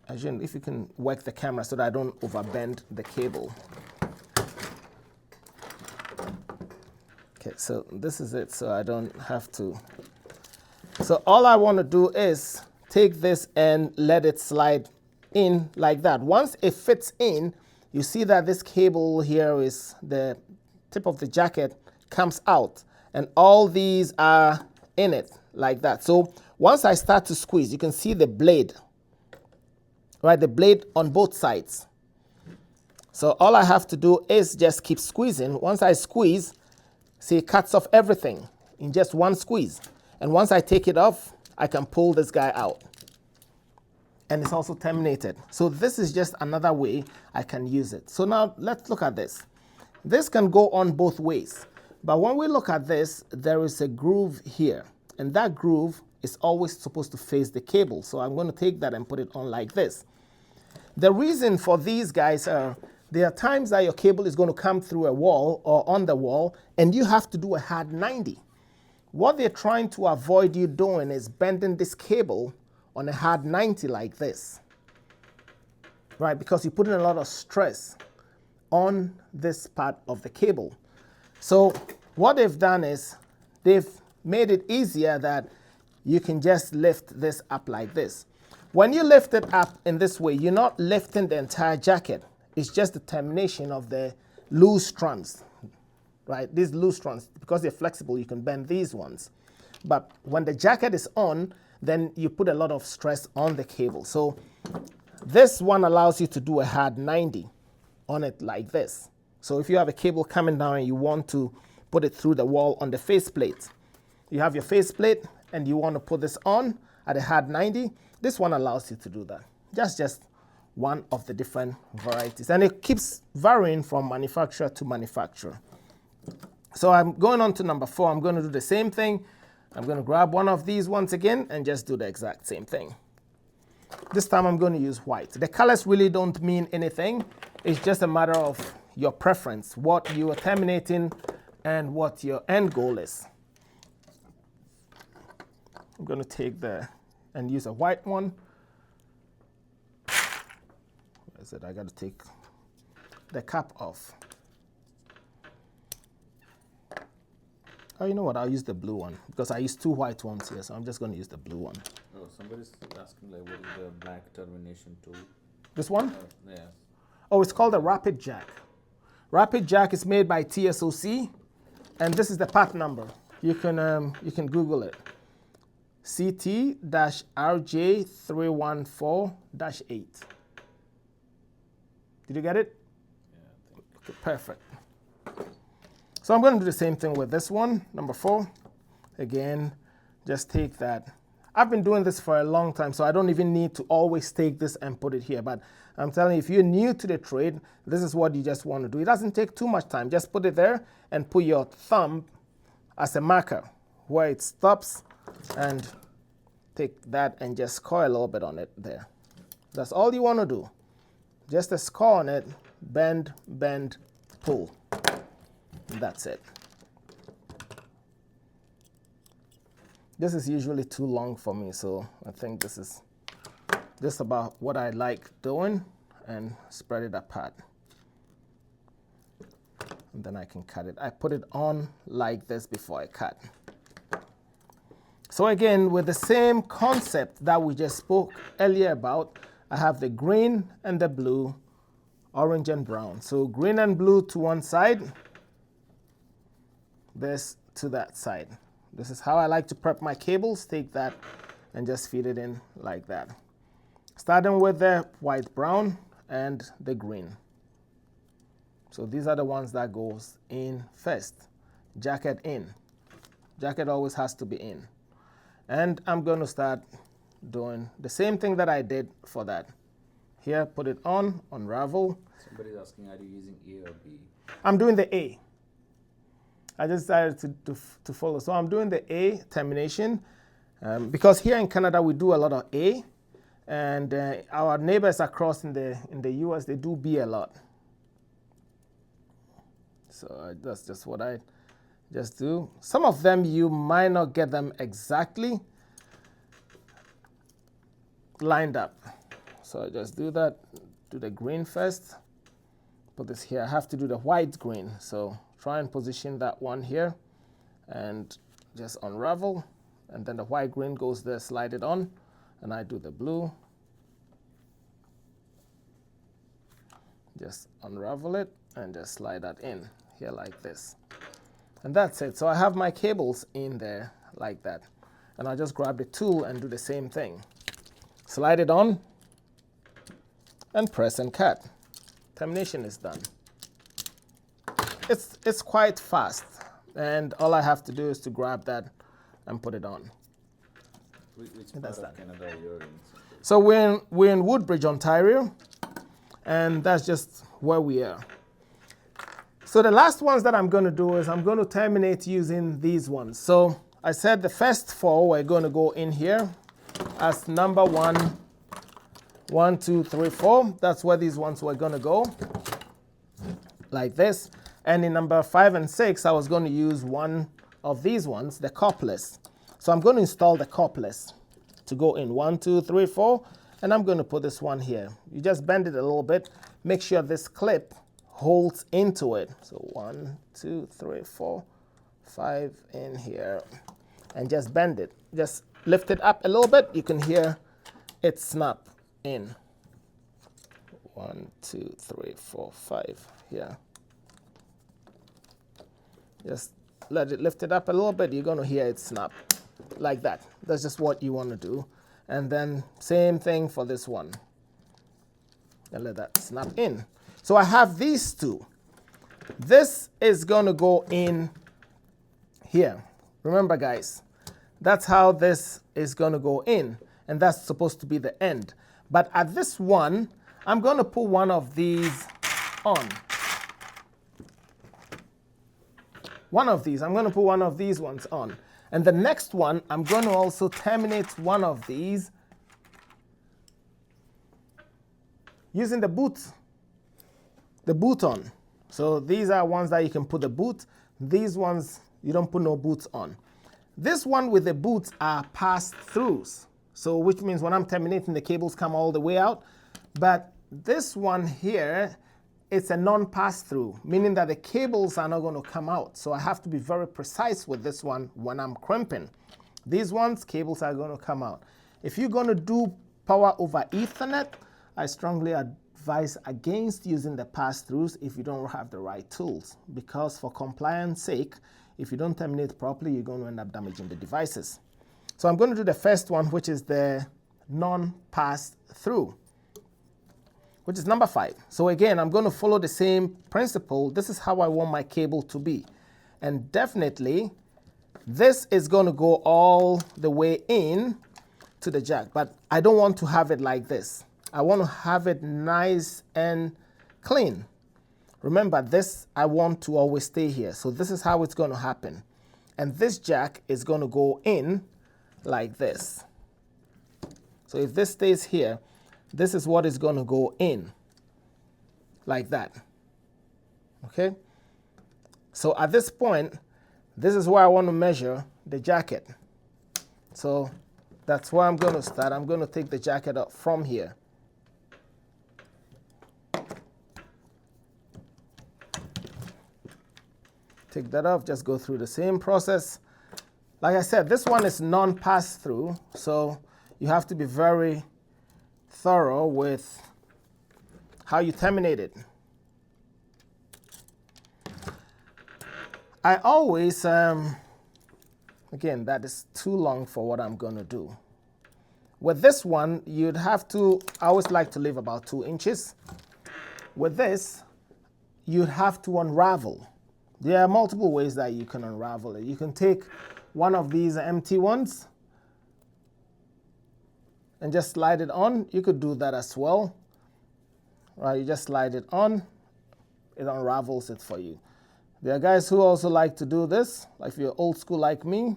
if you can work the camera so that I don't overbend the cable. Okay, so this is it, so I don't have to. So all I want to do is take this and let it slide in like that. Once it fits in, you see that this cable here is the tip of the jacket comes out and all these are in it like that. So once I start to squeeze, you can see the blade, right? The blade on both sides. So all I have to do is just keep squeezing. Once I squeeze, see, it cuts off everything in just one squeeze. And once I take it off, I can pull this guy out. And it's also terminated. So this is just another way I can use it. So now let's look at this. This can go on both ways. But when we look at this, there is a groove here. And that groove is always supposed to face the cable. So I'm going to take that and put it on like this. The reason for these guys are, there are times that your cable is going to come through a wall or on the wall, and you have to do a hard 90. What they're trying to avoid you doing is bending this cable on a hard 90 like this, right? Because you're putting a lot of stress on this part of the cable. So what they've done is they've made it easier that you can just lift this up like this. When you lift it up in this way, you're not lifting the entire jacket. It's just the termination of the loose strands, right? These loose strands, because they're flexible, you can bend these ones. But when the jacket is on, then you put a lot of stress on the cable. So this one allows you to do a hard 90 on it like this. So if you have a cable coming down and you want to put it through the wall on the faceplate, you have your faceplate and you want to put this on at a hard 90, this one allows you to do that. Just one of the different varieties. And it keeps varying from manufacturer to manufacturer. So I'm going on to number 4. I'm going to do the same thing. I'm going to grab one of these once again and just do the exact same thing. This time I'm going to use white. The colors really don't mean anything. It's just a matter of your preference, what you are terminating and what your end goal is. I'm going to take and use a white one. Where is it? I got to take the cap off. Oh, you know what? I'll use the blue one because I used 2 white ones here, so I'm just going to use the blue one. Oh, somebody's asking like, what is the black termination tool? This one? Yeah. Oh, it's called a Rapid Jack. Rapid Jack is made by TSOC, and this is the part number. You can Google it. CT-RJ314-8. Did you get it? Yeah. Okay, perfect. So I'm going to do the same thing with this one, number 4. Again, just take that. I've been doing this for a long time, so I don't even need to always take this and put it here. But I'm telling you, if you're new to the trade, this is what you just want to do. It doesn't take too much time. Just put it there and put your thumb as a marker where it stops, and take that and just score a little bit on it there. That's all you want to do. Just a score on it, bend, bend, pull. That's it. This is usually too long for me, so I think this is just about what I like doing, and spread it apart. And then I can cut it. I put it on like this before I cut. So again, with the same concept that we just spoke earlier about, I have the green and the blue, orange and brown. So green and blue to one side, this to that side. This is how I like to prep my cables. Take that and just feed it in like that. Starting with the white, brown, and the green. So these are the ones that goes in first. Jacket in. Jacket always has to be in. And I'm going to start doing the same thing that I did for that. Here, put it on, unravel. Somebody's asking, are you using A or B? I'm doing the A. I just decided to follow. So I'm doing the A termination because here in Canada we do a lot of A, and our neighbors across in the US, they do B a lot. So that's just what I just do. Some of them you might not get them exactly lined up. So I just do that, do the green first, put this here. I have to do the white green. So try and position that one here and just unravel. And then the white green goes there, slide it on. And I do the blue. Just unravel it and just slide that in here like this. And that's it. So I have my cables in there like that. And I just grab the tool and do the same thing. Slide it on and press and cut. Termination is done. It's quite fast. And all I have to do is to grab that and put it on. Which part of Canada you're in? So we're in Woodbridge, Ontario. And that's just where we are. So the last ones that I'm going to do is I'm going to terminate using these ones. So I said the first 4 we're going to go in here as number 1, 1, 2, 3, 4. That's where these ones were going to go, like this. And in number 5 and 6, I was going to use one of these ones, the couples. So I'm going to install the couples to go in. 1, 2, 3, 4, and I'm going to put this one here. You just bend it a little bit. Make sure this clip holds into it. So 1, 2, 3, 4, 5 in here, and just bend it. Just lift it up a little bit. You can hear it snap in. 1, 2, 3, 4, 5 here. Just let it lift it up a little bit. You're going to hear it snap like that. That's just what you want to do. And then same thing for this one. And let that snap in. So I have these two. This is going to go in here. Remember, guys, that's how this is going to go in. And that's supposed to be the end. But at this one, I'm going to put one of these on. One of these, I'm going to put one of these ones on. And the next one, I'm going to also terminate one of these using the boot on. So these are ones that you can put the boot. These ones, you don't put no boots on. This one with the boots are pass-throughs. So which means when I'm terminating, the cables come all the way out. But this one here, it's a non-pass-through, meaning that the cables are not going to come out. So I have to be very precise with this one when I'm crimping. These ones, cables are going to come out. If you're going to do power over Ethernet, I strongly advise against using the pass-throughs if you don't have the right tools. Because for compliance sake, if you don't terminate properly, you're going to end up damaging the devices. So I'm going to do the first one, which is the non-pass-through, which is number 5. So again, I'm going to follow the same principle. This is how I want my cable to be. And definitely, this is going to go all the way in to the jack. But I don't want to have it like this. I want to have it nice and clean. Remember, this I want to always stay here. So this is how it's going to happen. And this jack is going to go in like this. So if this stays here, this is what is going to go in, like that. Okay? So at this point, this is where I want to measure the jacket. So that's where I'm going to start. I'm going to take the jacket up from here. Take that off, just go through the same process. Like I said, this one is non-pass-through, so you have to be very thorough with how you terminate it. I always, again, that is too long for what I'm going to do. With this one, you'd have to, I always like to leave about 2 inches. With this, you'd have to unravel. There are multiple ways that you can unravel it. You can take one of these empty ones and just slide it on. You could do that as well. Right, you just slide it on, it unravels it for you. There are guys who also like to do this. Like if you're old school like me,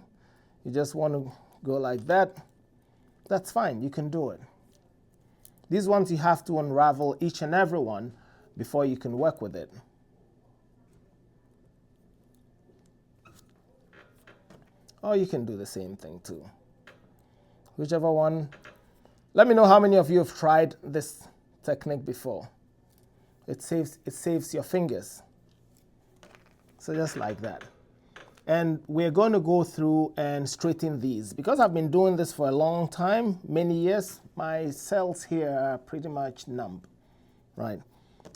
you just want to go like that. That's fine, you can do it. These ones you have to unravel each and every one before you can work with it. Or you can do the same thing too. Whichever one. Let me know how many of you have tried this technique before. It saves your fingers. So just like that. And we're going to go through and straighten these. Because I've been doing this for a long time, many years, my cells here are pretty much numb, right?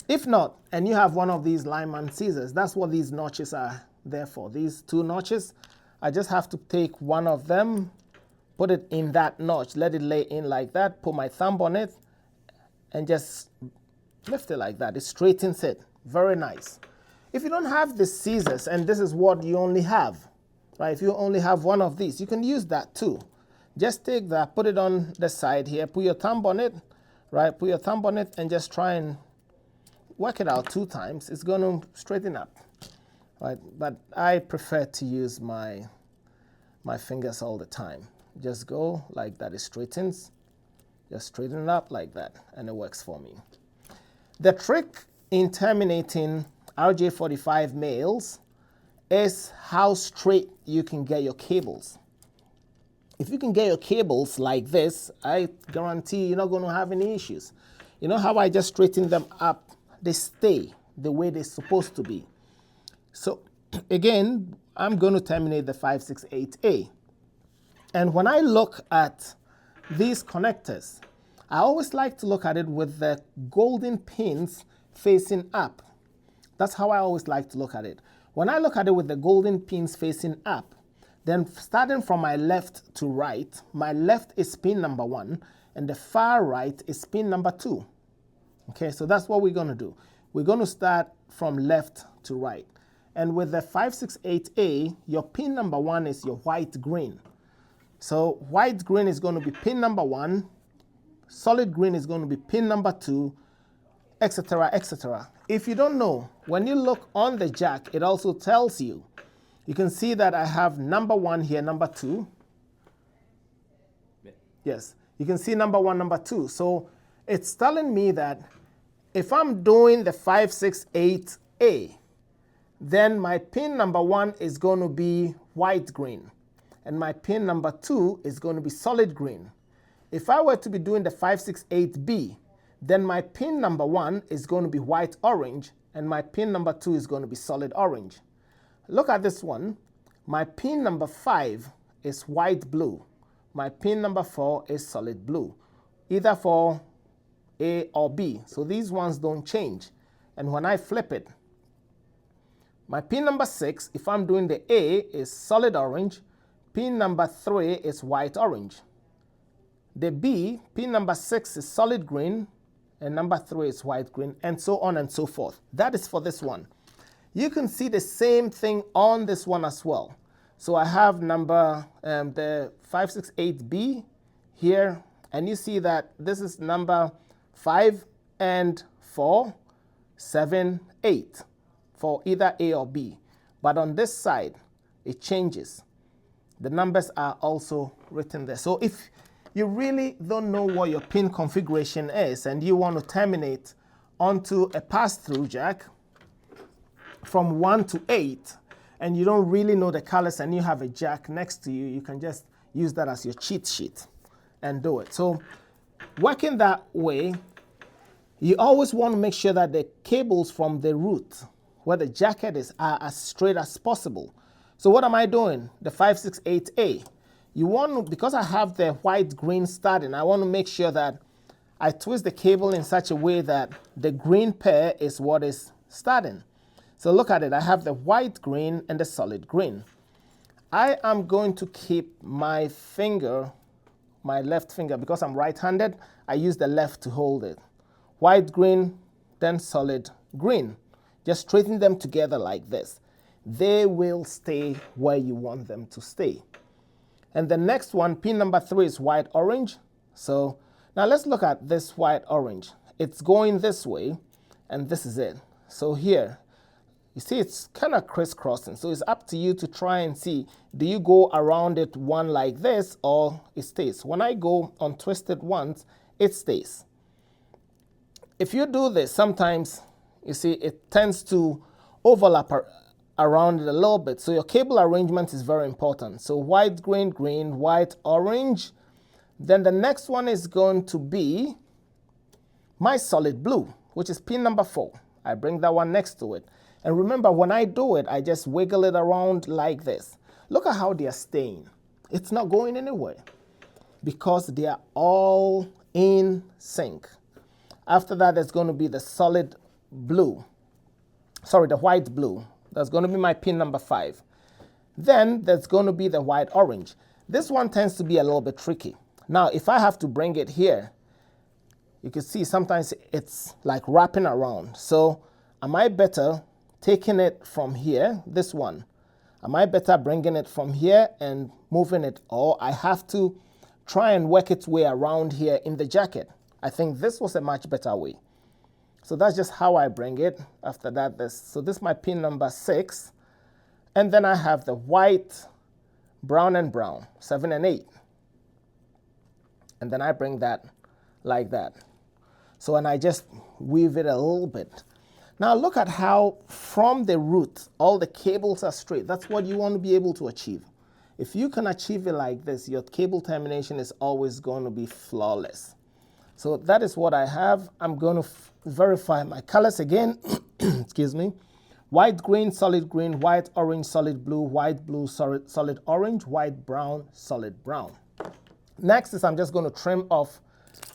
If not, and you have one of these lineman scissors, that's what these notches are there for. These 2 notches, I just have to take one of them, put it in that notch, let it lay in like that, put my thumb on it, and just lift it like that. It straightens it. Very nice. If you don't have the scissors, and this is what you only have, right? If you only have one of these, you can use that too. Just take that, put it on the side here, put your thumb on it, right? Put your thumb on it and just try and work it out 2 times. It's going to straighten up, right? But I prefer to use my fingers all the time. Just go like that, it straightens. Just straighten it up like that, and it works for me. The trick in terminating RJ45 males is how straight you can get your cables. If you can get your cables like this, I guarantee you're not going to have any issues. You know how I just straighten them up? They stay the way they're supposed to be. So again, I'm going to terminate the 568A. And when I look at these connectors, I always like to look at it with the golden pins facing up. That's how I always like to look at it. When I look at it with the golden pins facing up, then starting from my left to right, my left is pin number 1, and the far right is pin number 2. Okay, so that's what we're going to do. We're going to start from left to right. And with the 568A, your pin number 1 is your white green. So white green is going to be pin number 1, solid green is going to be pin number 2, etc., etc. If you don't know, when you look on the jack, it also tells you. You can see that I have number 1 here, number 2. Yes, you can see number 1, number 2. So it's telling me that if I'm doing the 568A, then my pin number 1 is going to be white green, and my pin number 2 is going to be solid green. If I were to be doing the 568B, then my pin number 1 is going to be white orange, and my pin number 2 is going to be solid orange. Look at this one. My pin number 5 is white blue. My pin number 4 is solid blue, either for A or B. So these ones don't change. And when I flip it, my pin number 6, if I'm doing the A, is solid orange. Pin number 3 is white orange. The B, pin number 6 is solid green, and number 3 is white green, and so on and so forth. That is for this one. You can see the same thing on this one as well. So I have the 568B here, and you see that this is number 5 and 4, 7, 8 for either A or B. But on this side, it changes. The numbers are also written there. So if you really don't know what your pin configuration is and you want to terminate onto a pass-through jack from 1 to 8, and you don't really know the colors and you have a jack next to you, you can just use that as your cheat sheet and do it. So working that way, you always want to make sure that the cables from the root where the jacket is are as straight as possible. So what am I doing? The 568A. You want to, because I have the white green starting, I want to make sure that I twist the cable in such a way that the green pair is what is starting. So look at it. I have the white green and the solid green. I am going to keep my finger, my left finger, because I'm right-handed, I use the left to hold it. White green, then solid green. Just straighten them together like this. They will stay where you want them to stay. And the next one, pin number 3 is white orange. So now let's look at this white orange. It's going this way, and this is it. So here, you see it's kind of crisscrossing. So it's up to you to try and see, do you go around it one like this or it stays? When I go untwist it once, it stays. If you do this, sometimes you see it tends to overlap around it a little bit. So your cable arrangement is very important. So white, green, green, white, orange. Then the next one is going to be my solid blue, which is pin number 4. I bring that one next to it. And remember, when I do it, I just wiggle it around like this. Look at how they are staying. It's not going anywhere because they are all in sync. After that, there's going to be the solid blue. Sorry, the white blue. That's going to be my pin number 5. Then there's going to be the white orange. This one tends to be a little bit tricky. Now, if I have to bring it here, you can see sometimes it's like wrapping around. So am I better taking it from here, this one? Am I better bringing it from here and moving it? Or I have to try and work its way around here in the jacket? I think this was a much better way. So that's just how I bring it. After that, this is my pin number 6. And then I have the white, brown and brown, 7 and 8. And then I bring that like that. So, and I just weave it a little bit. Now look at how from the root, all the cables are straight. That's what you want to be able to achieve. If you can achieve it like this, your cable termination is always going to be flawless. So that is what I have. I'm going to verify my colors again. Excuse me. White, green, solid green, white, orange, solid blue, white, blue, solid orange, white, brown, solid brown. Next is I'm just going to trim off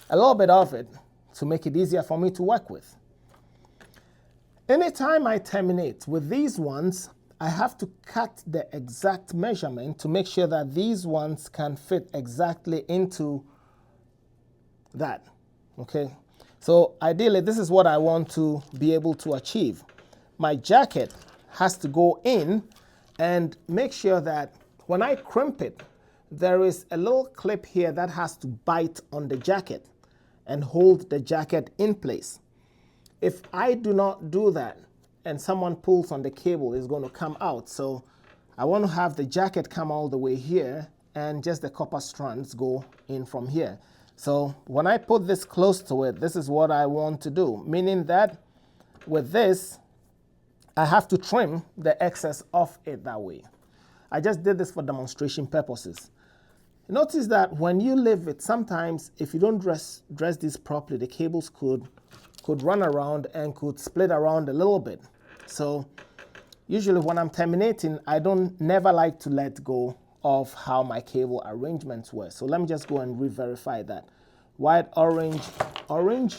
a little bit of it to make it easier for me to work with. Anytime I terminate with these ones, I have to cut the exact measurement to make sure that these ones can fit exactly into that. Okay, so ideally this is what I want to be able to achieve. My jacket has to go in, and make sure that when I crimp it, there is a little clip here that has to bite on the jacket and hold the jacket in place. If I do not do that and someone pulls on the cable, it's going to come out. So I want to have the jacket come all the way here and just the copper strands go in from here. So when I put this close to it, this is what I want to do, meaning that with this, I have to trim the excess of it that way. I just did this for demonstration purposes. Notice that when you leave it, sometimes if you don't dress this properly, the cables could run around and could split around a little bit. So usually when I'm terminating, I don't never like to let go of how my cable arrangements were. So let me just go and re-verify that. White, orange, orange,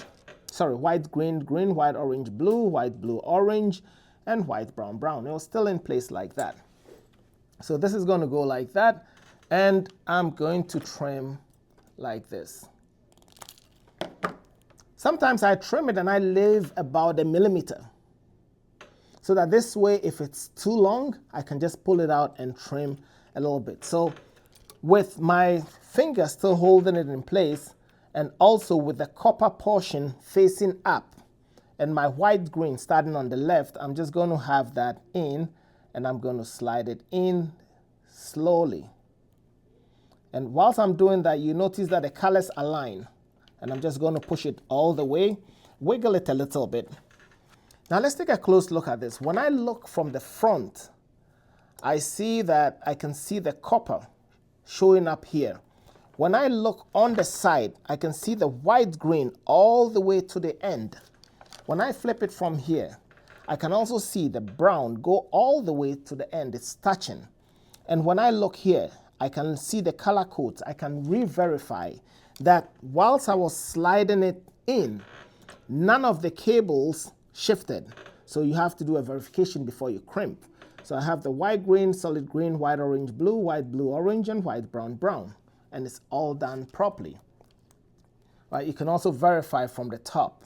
sorry, white, green, green, white, orange, blue, white, blue, orange, and white, brown, brown. It was still in place like that. So this is going to go like that, and I'm going to trim like this. Sometimes I trim it and I leave about 1 millimeter. So that this way, if it's too long, I can just pull it out and trim a little bit. So with my finger still holding it in place, and also with the copper portion facing up, and my white green starting on the left, I'm just going to have that in, and I'm going to slide it in slowly. And whilst I'm doing that, you notice that the colors align, and I'm just going to push it all the way, wiggle it a little bit. Now let's take a close look at this. When I look from the front, I see that I can see the copper showing up here. When I look on the side, I can see the white green all the way to the end. When I flip it from here, I can also see the brown go all the way to the end. It's touching. And when I look here, I can see the color codes. I can re-verify that whilst I was sliding it in, none of the cables shifted. So you have to do a verification before you crimp. So I have the white, green, solid green, white, orange, blue, orange, and white, brown, brown. And it's all done properly. Right, you can also verify from the top,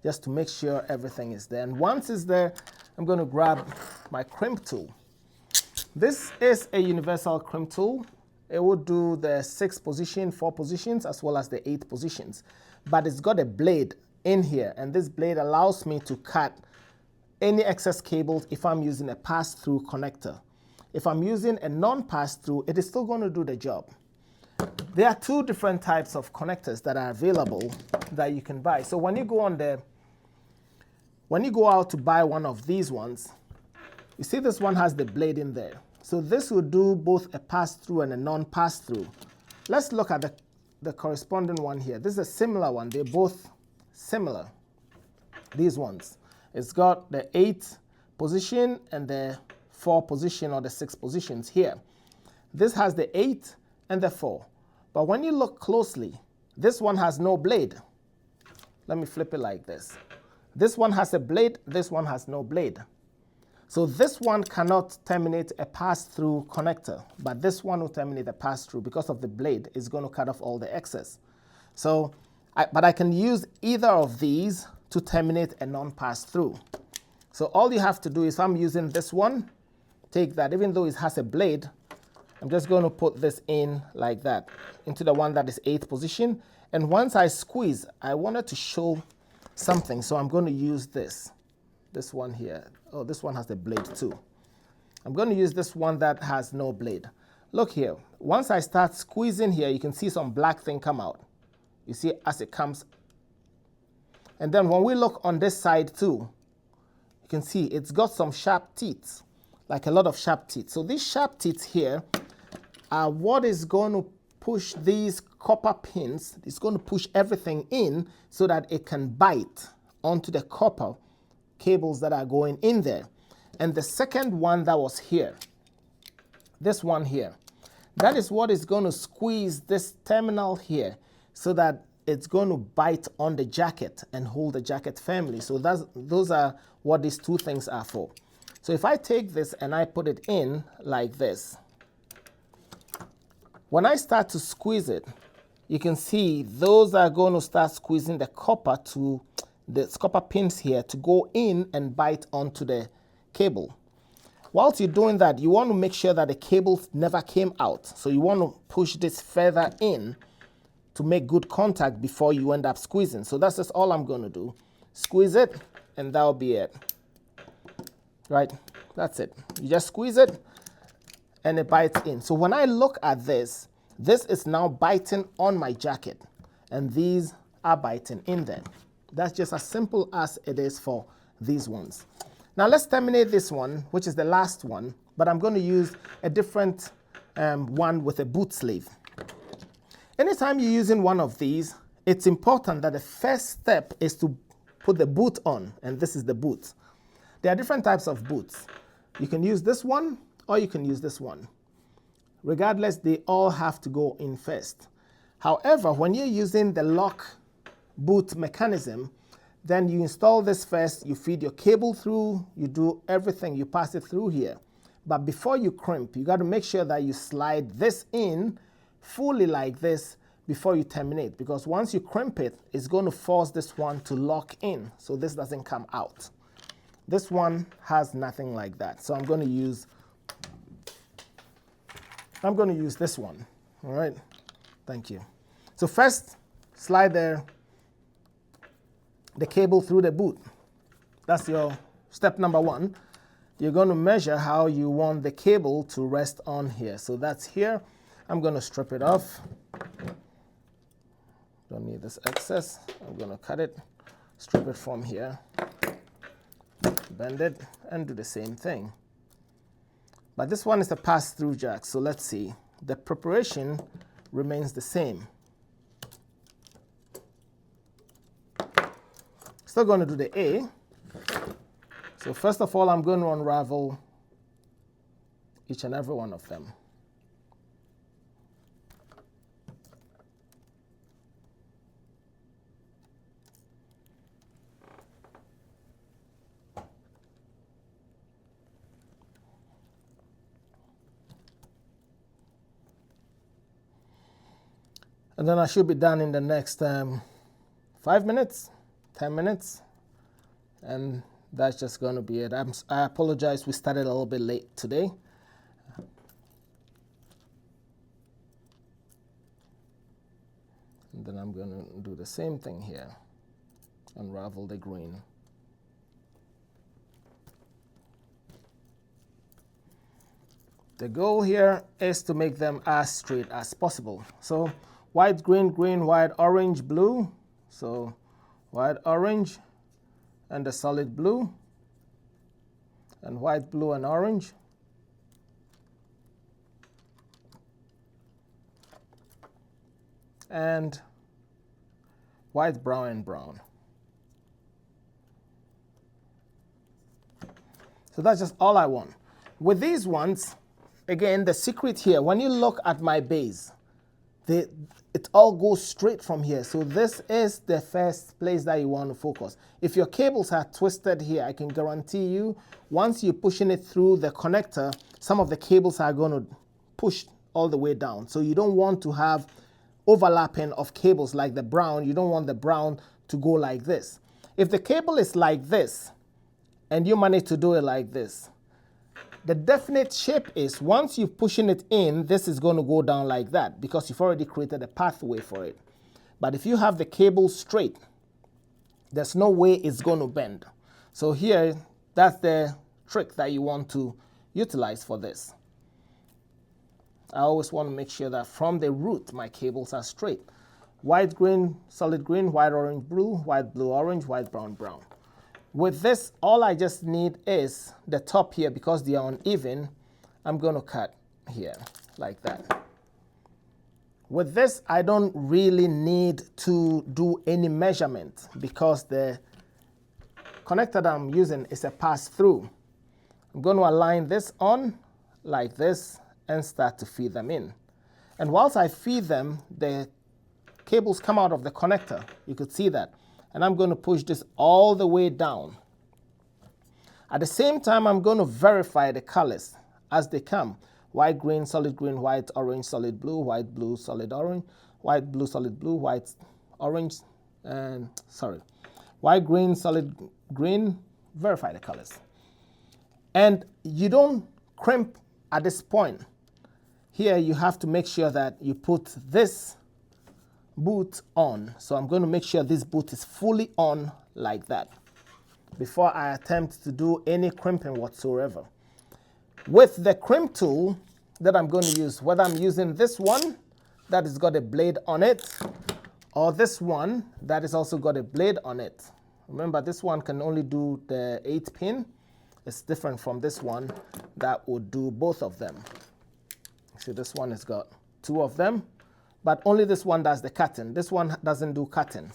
just to make sure everything is there. And once it's there, I'm going to grab my crimp tool. This is a universal crimp tool. It will do the 6 position, 4 positions, as well as the 8 positions. But it's got a blade in here, and this blade allows me to cut any excess cables if I'm using a pass-through connector. If I'm using a non-pass-through, it is still going to do the job. There are 2 different types of connectors that are available that you can buy. So when you go out to buy one of these ones, you see this one has the blade in there. So this will do both a pass-through and a non-pass-through. Let's look at the corresponding one here. This is a similar one. They're both similar, these ones. It's got the 8 position and the 4 position, or the 6 positions here. This has the 8 and the 4. But when you look closely, this one has no blade. Let me flip it like this. This one has a blade, this one has no blade. So this one cannot terminate a pass-through connector, but this one will terminate a pass-through because of the blade. It's going to cut off all the excess. So, but I can use either of these to terminate a non-pass-through. So all you have to do is, I'm using this one, take that, even though it has a blade, I'm just going to put this in like that, into the one that is 8th position. And once I squeeze, I wanted to show something, so I'm going to use this one here. Oh, this one has a blade too. I'm going to use this one that has no blade. Look here, once I start squeezing here, you can see some black thing come out. You see as it comes. And then when we look on this side too, you can see it's got some sharp teeth, like a lot of sharp teeth. So these sharp teeth here are what is going to push these copper pins. It's going to push everything in so that it can bite onto the copper cables that are going in there. And the second one that was here, this one here, that is what is going to squeeze this terminal here so that it's going to bite on the jacket and hold the jacket firmly. So those are what these two things are for. So if I take this and I put it in like this, when I start to squeeze it, you can see those are going to start squeezing the copper to the copper pins here to go in and bite onto the cable. Whilst you're doing that, you want to make sure that the cable never came out. So you want to push this further in to make good contact before you end up squeezing. So that's just all I'm going to do. Squeeze it, and that'll be it. Right? That's it. You just squeeze it, and it bites in. So when I look at this, this is now biting on my jacket, and these are biting in there. That's just as simple as it is for these ones. Now let's terminate this one, which is the last one, but I'm going to use a different one with a boot sleeve. Anytime you're using one of these, it's important that the first step is to put the boot on, and this is the boot. There are different types of boots. You can use this one, or you can use this one. Regardless, they all have to go in first. However, when you're using the lock boot mechanism, then you install this first, you feed your cable through, you do everything, you pass it through here. But before you crimp, you got to make sure that you slide this in fully like this before you terminate, because once you crimp it, it's going to force this one to lock in, so this doesn't come out. This one has nothing like that, so I'm going to use this one. All right, thank you. So first, slide the cable through the boot. That's your step number one. You're going to measure how you want the cable to rest on here. So that's here. I'm going to strip it off. Don't need this excess. I'm going to cut it, strip it from here, bend it, and do the same thing. But this one is a pass-through jack, so let's see. The preparation remains the same. Still going to do the A. So first of all, I'm going to unravel each and every one of them. And then I should be done in the next 5 minutes, 10 minutes, and that's just going to be it. I apologize, we started a little bit late today. And then I'm going to do the same thing here, unravel the green. The goal here is to make them as straight as possible. So white, green, green, white, orange, blue. So white, orange, and the solid blue, and white, blue, and orange. And white, brown, and brown. So that's just all I want. With these ones, again, the secret here, when you look at my base, it all goes straight from here. So this is the first place that you want to focus. If your cables are twisted here, I can guarantee you, once you're pushing it through the connector, some of the cables are going to push all the way down. So you don't want to have overlapping of cables like the brown. You don't want the brown to go like this. If the cable is like this, and you manage to do it like this, the definite shape is once you're pushing it in, this is going to go down like that because you've already created a pathway for it. But if you have the cable straight, there's no way it's going to bend. So here, that's the trick that you want to utilize for this. I always want to make sure that from the root, my cables are straight. White, green, solid green, white, orange, blue, white, blue, orange, white, brown, brown. With this, all I just need is the top here, because they are uneven, I'm going to cut here. like that. With this, I don't really need to do any measurement because the connector that I'm using is a pass-through. I'm going to align this on like this and start to feed them in. And whilst I feed them, the cables come out of the connector. You could see that. And I'm going to push this all the way down. At the same time, I'm going to verify the colors as they come. White, green, white, orange, solid blue, white, blue, solid orange, white, blue, solid blue, white, orange, and white, green, solid green, verify the colors. And you don't crimp at this point. Here you have to make sure that you put this boot on. So I'm going to make sure this boot is fully on like that before I attempt to do any crimping whatsoever. With the crimp tool that I'm going to use, whether I'm using this one that has got a blade on it or this one that has also got a blade on it. Remember, this one can only do the 8-pin. It's different from this one that would do both of them. See, this one has got 2 of them, but only this one does the cutting. This one doesn't do cutting.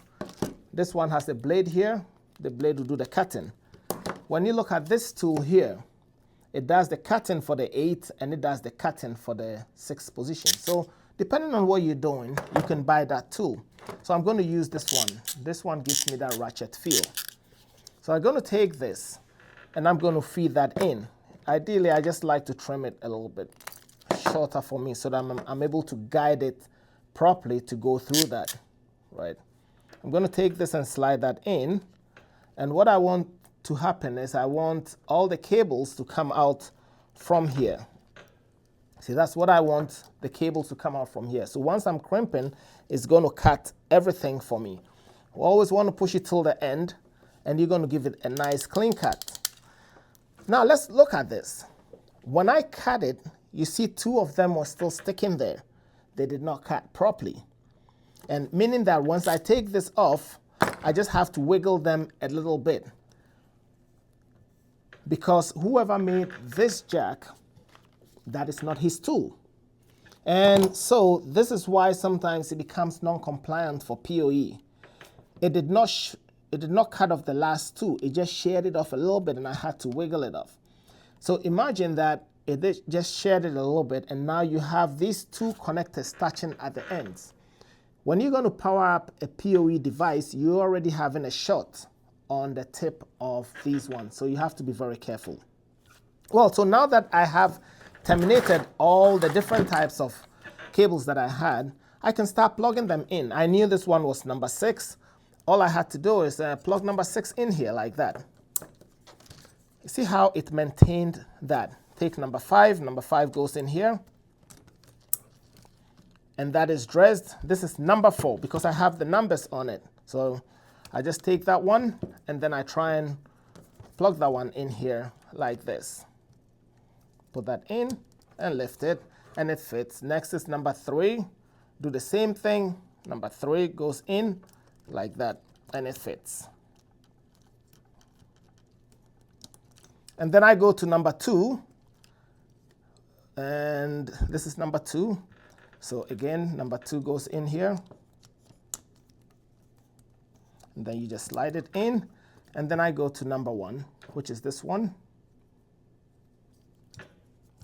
This one has a blade here. The blade will do the cutting. When you look at this tool here, it does the cutting for the 8 and it does the cutting for the 6 position. So depending on what you're doing, you can buy that tool. So I'm going to use this one. This one gives me that ratchet feel. So I'm going to take this and I'm going to feed that in. Ideally, I just like to trim it a little bit shorter for me so that I'm able to guide it properly to go through that, right? I'm going to take this and slide that in. And what I want to happen is I want all the cables to come out from here. See, that's what I want, the cables to come out from here. So once I'm crimping, it's going to cut everything for me. We always want to push it till the end, and you're going to give it a nice clean cut. Now let's look at this. When I cut it, you see 2 of them were still sticking there. They did not cut properly. And meaning that once I take this off, I just have to wiggle them a little bit. Because whoever made this jack, that is not his tool. And so this is why sometimes it becomes non-compliant for PoE. It did not cut off the last 2. It just sheared it off a little bit and I had to wiggle it off. So imagine that it just sheared it a little bit and now you have these 2 connectors touching at the ends. When you're going to power up a PoE device, you're already having a short on the tip of these ones. So you have to be very careful. Well, so now that I have terminated all the different types of cables that I had, I can start plugging them in. I knew this one was number 6. All I had to do is plug number 6 in here like that. You see how it maintained that. Take number 5. Number 5 goes in here. And that is dressed. This is number 4 because I have the numbers on it. So I just take that one and then I try and plug that one in here like this. Put that in and lift it and it fits. Next is number 3. Do the same thing. Number 3 goes in like that and it fits. And then I go to number 2 and this is number 2. So again, number 2 goes in here. And then you just slide it in. And then I go to number 1, which is this one.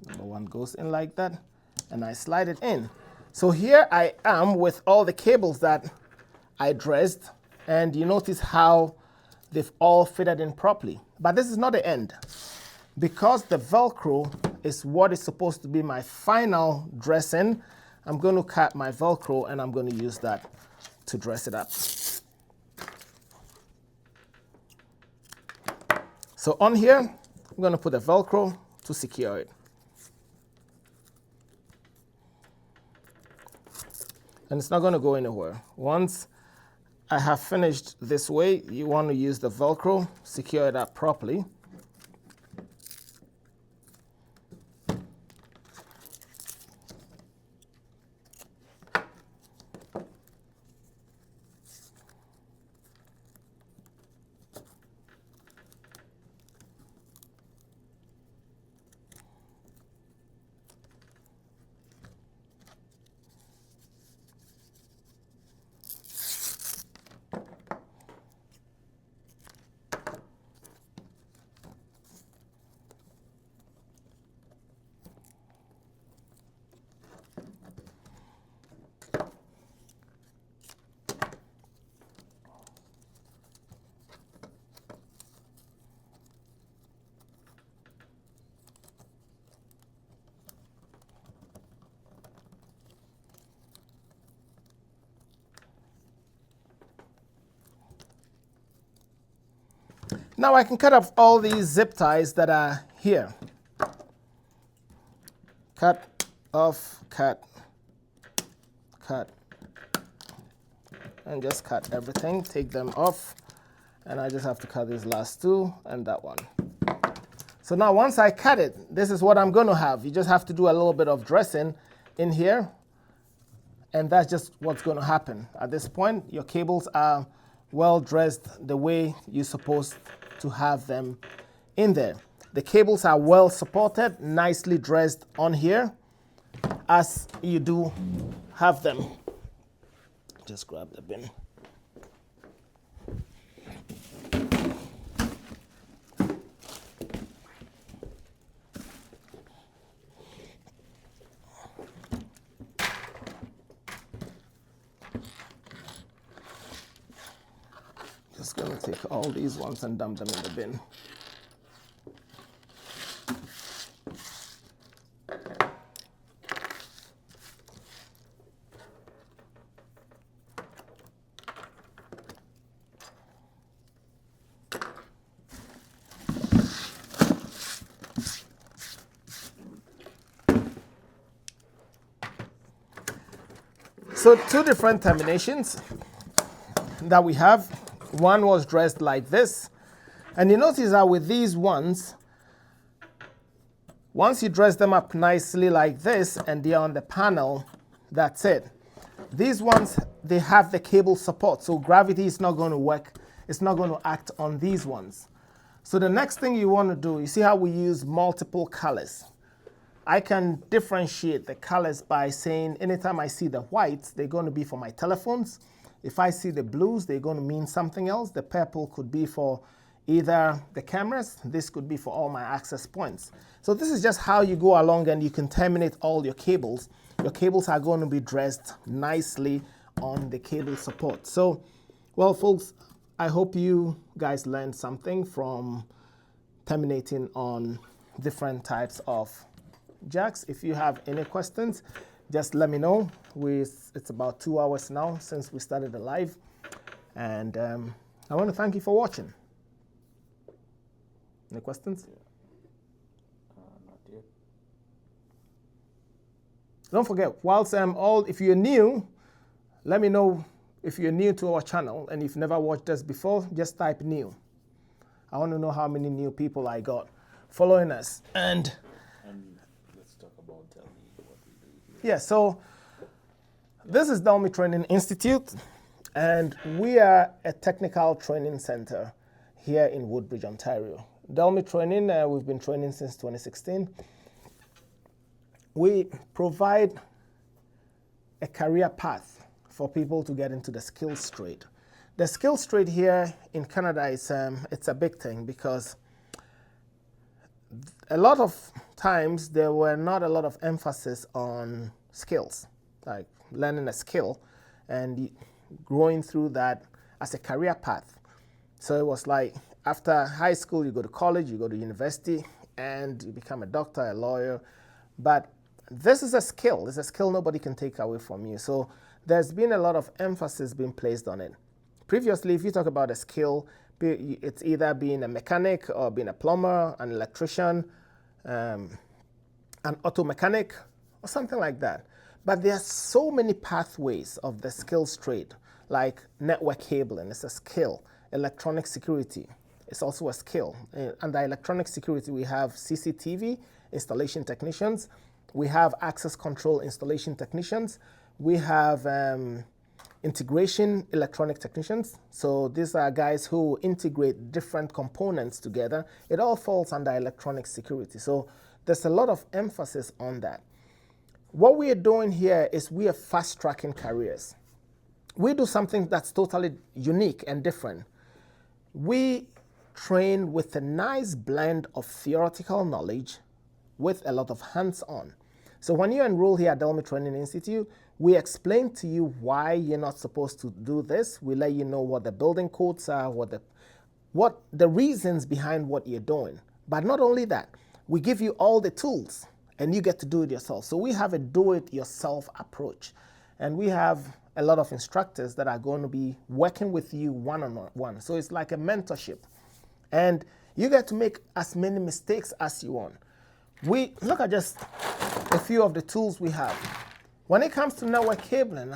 Number 1 goes in like that. And I slide it in. So here I am with all the cables that I dressed. And you notice how they've all fitted in properly. But this is not the end. Because the Velcro is what is supposed to be my final dressing, I'm going to cut my Velcro and I'm going to use that to dress it up. So on here, I'm going to put a Velcro to secure it. And it's not going to go anywhere. Once I have finished this way, you want to use the Velcro, secure it up properly. Now I can cut off all these zip ties that are here. Cut off, cut, and just cut everything, take them off, and I just have to cut these last two and that one. So now once I cut it, this is what I'm going to have. You just have to do a little bit of dressing in here, and that's just what's going to happen. At this point, your cables are well dressed the way you're supposed to have them in there. The cables are well supported, nicely dressed on here, as you do have them. Just grab the bin. Just gonna take all these ones and dump them in the bin. So two different terminations that we have. One was dressed like this. And you notice that with these ones, once you dress them up nicely like this and they're on the panel, that's it. These ones, they have the cable support, so gravity is not going to work. It's not going to act on these ones. So the next thing you want to do, you see how we use multiple colors. I can differentiate the colors by saying anytime I see the whites, they're going to be for my telephones. If I see the blues, they're going to mean something else. The purple could be for either the cameras. This could be for all my access points. So this is just how you go along and you can terminate all your cables. Your cables are going to be dressed nicely on the cable support. So, well, folks, I hope you guys learned something from terminating on different types of jacks. If you have any questions, just let me know. It's about 2 hours now since we started the live, and I want to thank you for watching. Any questions? Not yet. Don't forget, whilst if you're new, let me know if you're new to our channel and if you've never watched us before, just type new. I want to know how many new people I got following us. And let's talk about Delmi, what we do here. yeah, so this is Delmi Training Institute, and we are a technical training center here in Woodbridge, Ontario. Delmi Training, we've been training since 2016. We provide a career path for people to get into the skills trade. The skills trade here in Canada is it's a big thing because a lot of times there were not a lot of emphasis on skills, like learning a skill and growing through that as a career path. So it was like after high school, you go to college, you go to university, and you become a doctor, a lawyer. But this is a skill. It's a skill nobody can take away from you. So there's been a lot of emphasis being placed on it. Previously, if you talk about a skill, it's either being a mechanic or being a plumber, an electrician, an auto mechanic, or something like that. But there are so many pathways of the skills trade, like network cabling, it's a skill. Electronic security, it's also a skill. Under electronic security, we have CCTV installation technicians. We have access control installation technicians. We have integration electronic technicians. So these are guys who integrate different components together. It all falls under electronic security. So there's a lot of emphasis on that. What we are doing here is we are fast-tracking careers. We do something that's totally unique and different. We train with a nice blend of theoretical knowledge with a lot of hands-on. So when you enroll here at Delmi Training Institute, we explain to you why you're not supposed to do this. We let you know what the building codes are, what the reasons behind what you're doing. But not only that, we give you all the tools and you get to do it yourself. So we have a do-it-yourself approach. And we have a lot of instructors that are going to be working with you one-on-one. So it's like a mentorship. And you get to make as many mistakes as you want. We look at just a few of the tools we have. When it comes to network cabling,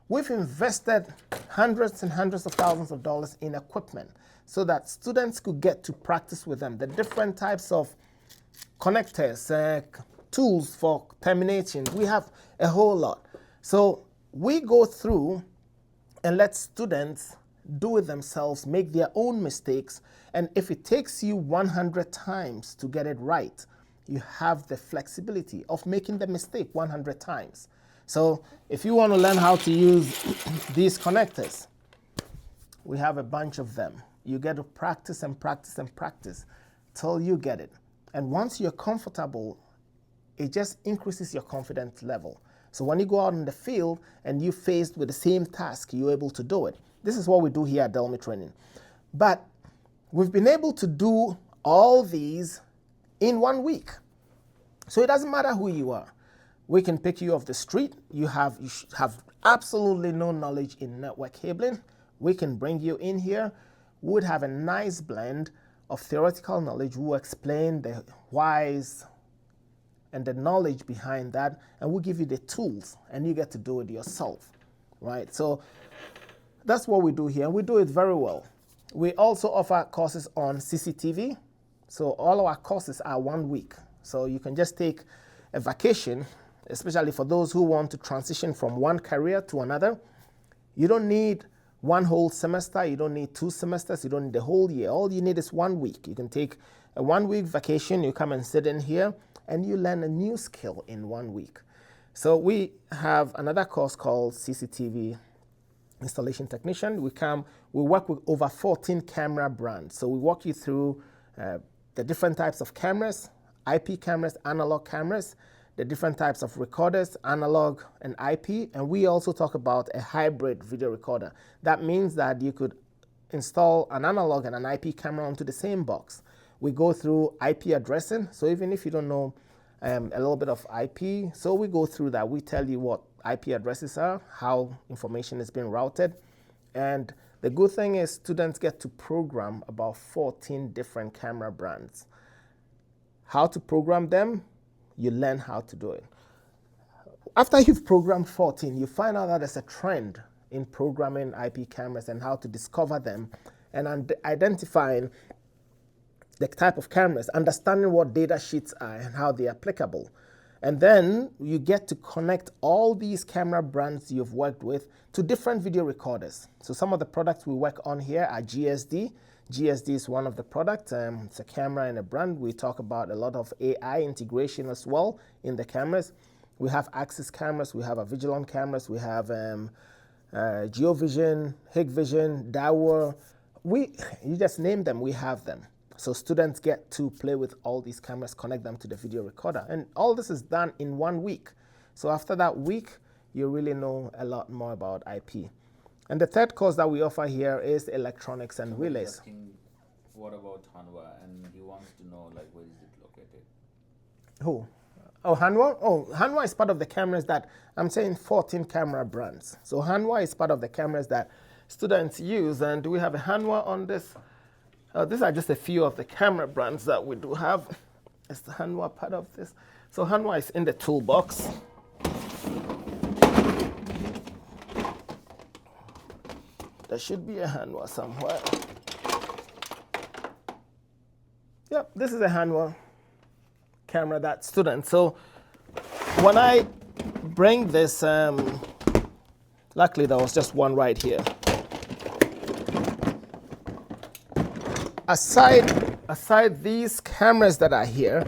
we've invested hundreds and hundreds of thousands of dollars in equipment so that students could get to practice with them. The different types of connectors, tools for termination, we have a whole lot. So we go through and let students do it themselves, make their own mistakes, and if it takes you 100 times to get it right, you have the flexibility of making the mistake 100 times. So if you want to learn how to use these connectors, we have a bunch of them. You get to practice and practice and practice till you get it. And once you're comfortable, it just increases your confidence level. So when you go out in the field and you're faced with the same task, you're able to do it. This is what we do here at Delmi Training. But we've been able to do all these in 1 week. So it doesn't matter who you are. We can pick you off the street. You have absolutely no knowledge in network cabling. We can bring you in here. We would have a nice blend of theoretical knowledge. We'll explain the whys and the knowledge behind that, and we'll give you the tools, and you get to do it yourself, right? So that's what we do here, and we do it very well. We also offer courses on CCTV. So all our courses are 1 week. So you can just take a vacation, especially for those who want to transition from one career to another. You don't need one whole semester. You don't need 2 semesters. You don't need the whole year. All you need is 1 week. You can take a 1 week vacation. You come and sit in here, and you learn a new skill in 1 week. So we have another course called CCTV Installation Technician. We work with over 14 camera brands. So we walk you through the different types of cameras, IP cameras, analog cameras, the different types of recorders, analog and IP, and we also talk about a hybrid video recorder. That means that you could install an analog and an IP camera onto the same box. We go through IP addressing, so even if you don't know a little bit of IP, so we go through that. We tell you what IP addresses are, how information is being routed, and the good thing is students get to program about 14 different camera brands. How to program them, you learn how to do it. After you've programmed 14, you find out that there's a trend in programming IP cameras and how to discover them and identifying the type of cameras, understanding what data sheets are and how they're applicable. And then you get to connect all these camera brands you've worked with to different video recorders. So some of the products we work on here are GSD. GSD is one of the products. It's a camera and a brand. We talk about a lot of AI integration as well in the cameras. We have Axis cameras, we have Avigilon cameras, we have GeoVision, Hikvision, Dahua. You just name them, we have them. So students get to play with all these cameras, connect them to the video recorder. And all this is done in 1 week. So after that week, you really know a lot more about IP. And the third course that we offer here is electronics and relays. Asking, what about Hanwha? And he wants to know, like, where is it located? Who? Oh, Hanwha? Oh, Hanwha is part of the cameras that, I'm saying 14 camera brands. So Hanwha is part of the cameras that students use. And do we have a Hanwha on this? These are just a few of the camera brands that we do have. Is the Hanwha part of this? So Hanwha is in the toolbox. There should be a Hanwha somewhere. Yep, this is a Hanwha camera that student. So when I bring this, luckily there was just one right here. Aside these cameras that are here,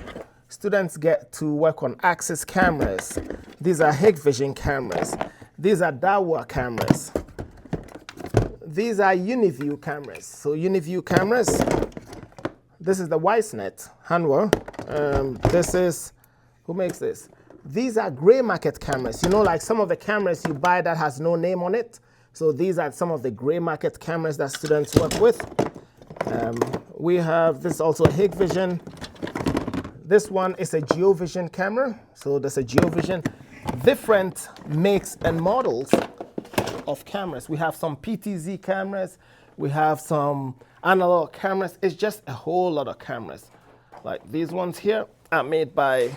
students get to work on Axis cameras. These are Hikvision cameras. These are Dahua cameras. These are UniView cameras. So UniView cameras, this is the WiseNet Hanwha. This is, who makes this? These are gray market cameras. You know, like some of the cameras you buy that has no name on it. So these are some of the gray market cameras that students work with. We have this also a Hikvision. This one is a GeoVision camera. So there's a GeoVision, different makes and models of cameras. We have some PTZ cameras. We have some analog cameras. It's just a whole lot of cameras. Like these ones here are made by,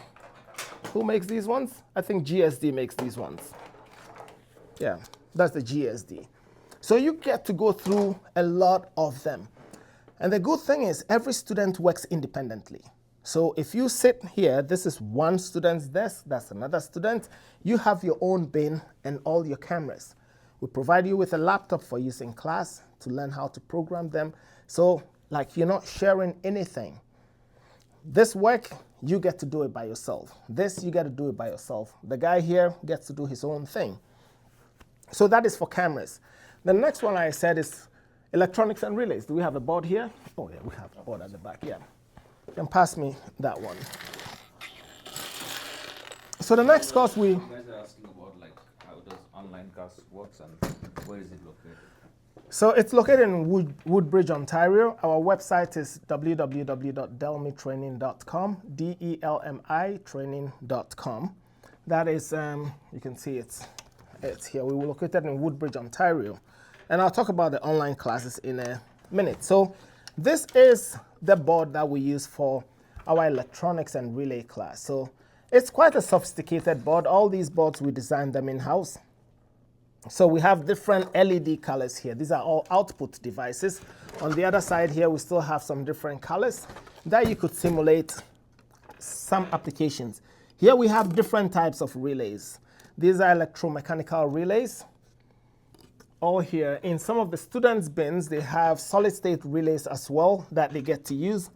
who makes these ones? I think GSD makes these ones. Yeah, that's the GSD. So you get to go through a lot of them. And the good thing is every student works independently. So if you sit here, this is one student's desk, that's another student. You have your own bin and all your cameras. We provide you with a laptop for use in class to learn how to program them. So like you're not sharing anything. This work, you get to do it by yourself. This, you get to do it by yourself. The guy here gets to do his own thing. So that is for cameras. The next one I said is electronics and relays. Do we have a board here? Oh yeah, we have a board at the back, yeah. You can pass me that one. So the next course You guys are asking about like how does online class works and where is it located? So it's located in Woodbridge, Ontario. Our website is www.delmitraining.com, DELMI training.com. That is, you can see it's here. We were located in Woodbridge, Ontario. And I'll talk about the online classes in a minute. So this is the board that we use for our electronics and relay class. So it's quite a sophisticated board. All these boards, we designed them in-house. So we have different LED colors here. These are all output devices. On the other side here, we still have some different colors that you could simulate some applications. Here we have different types of relays. These are electromechanical relays. All here. In some of the students' bins, they have solid-state relays as well that they get to use.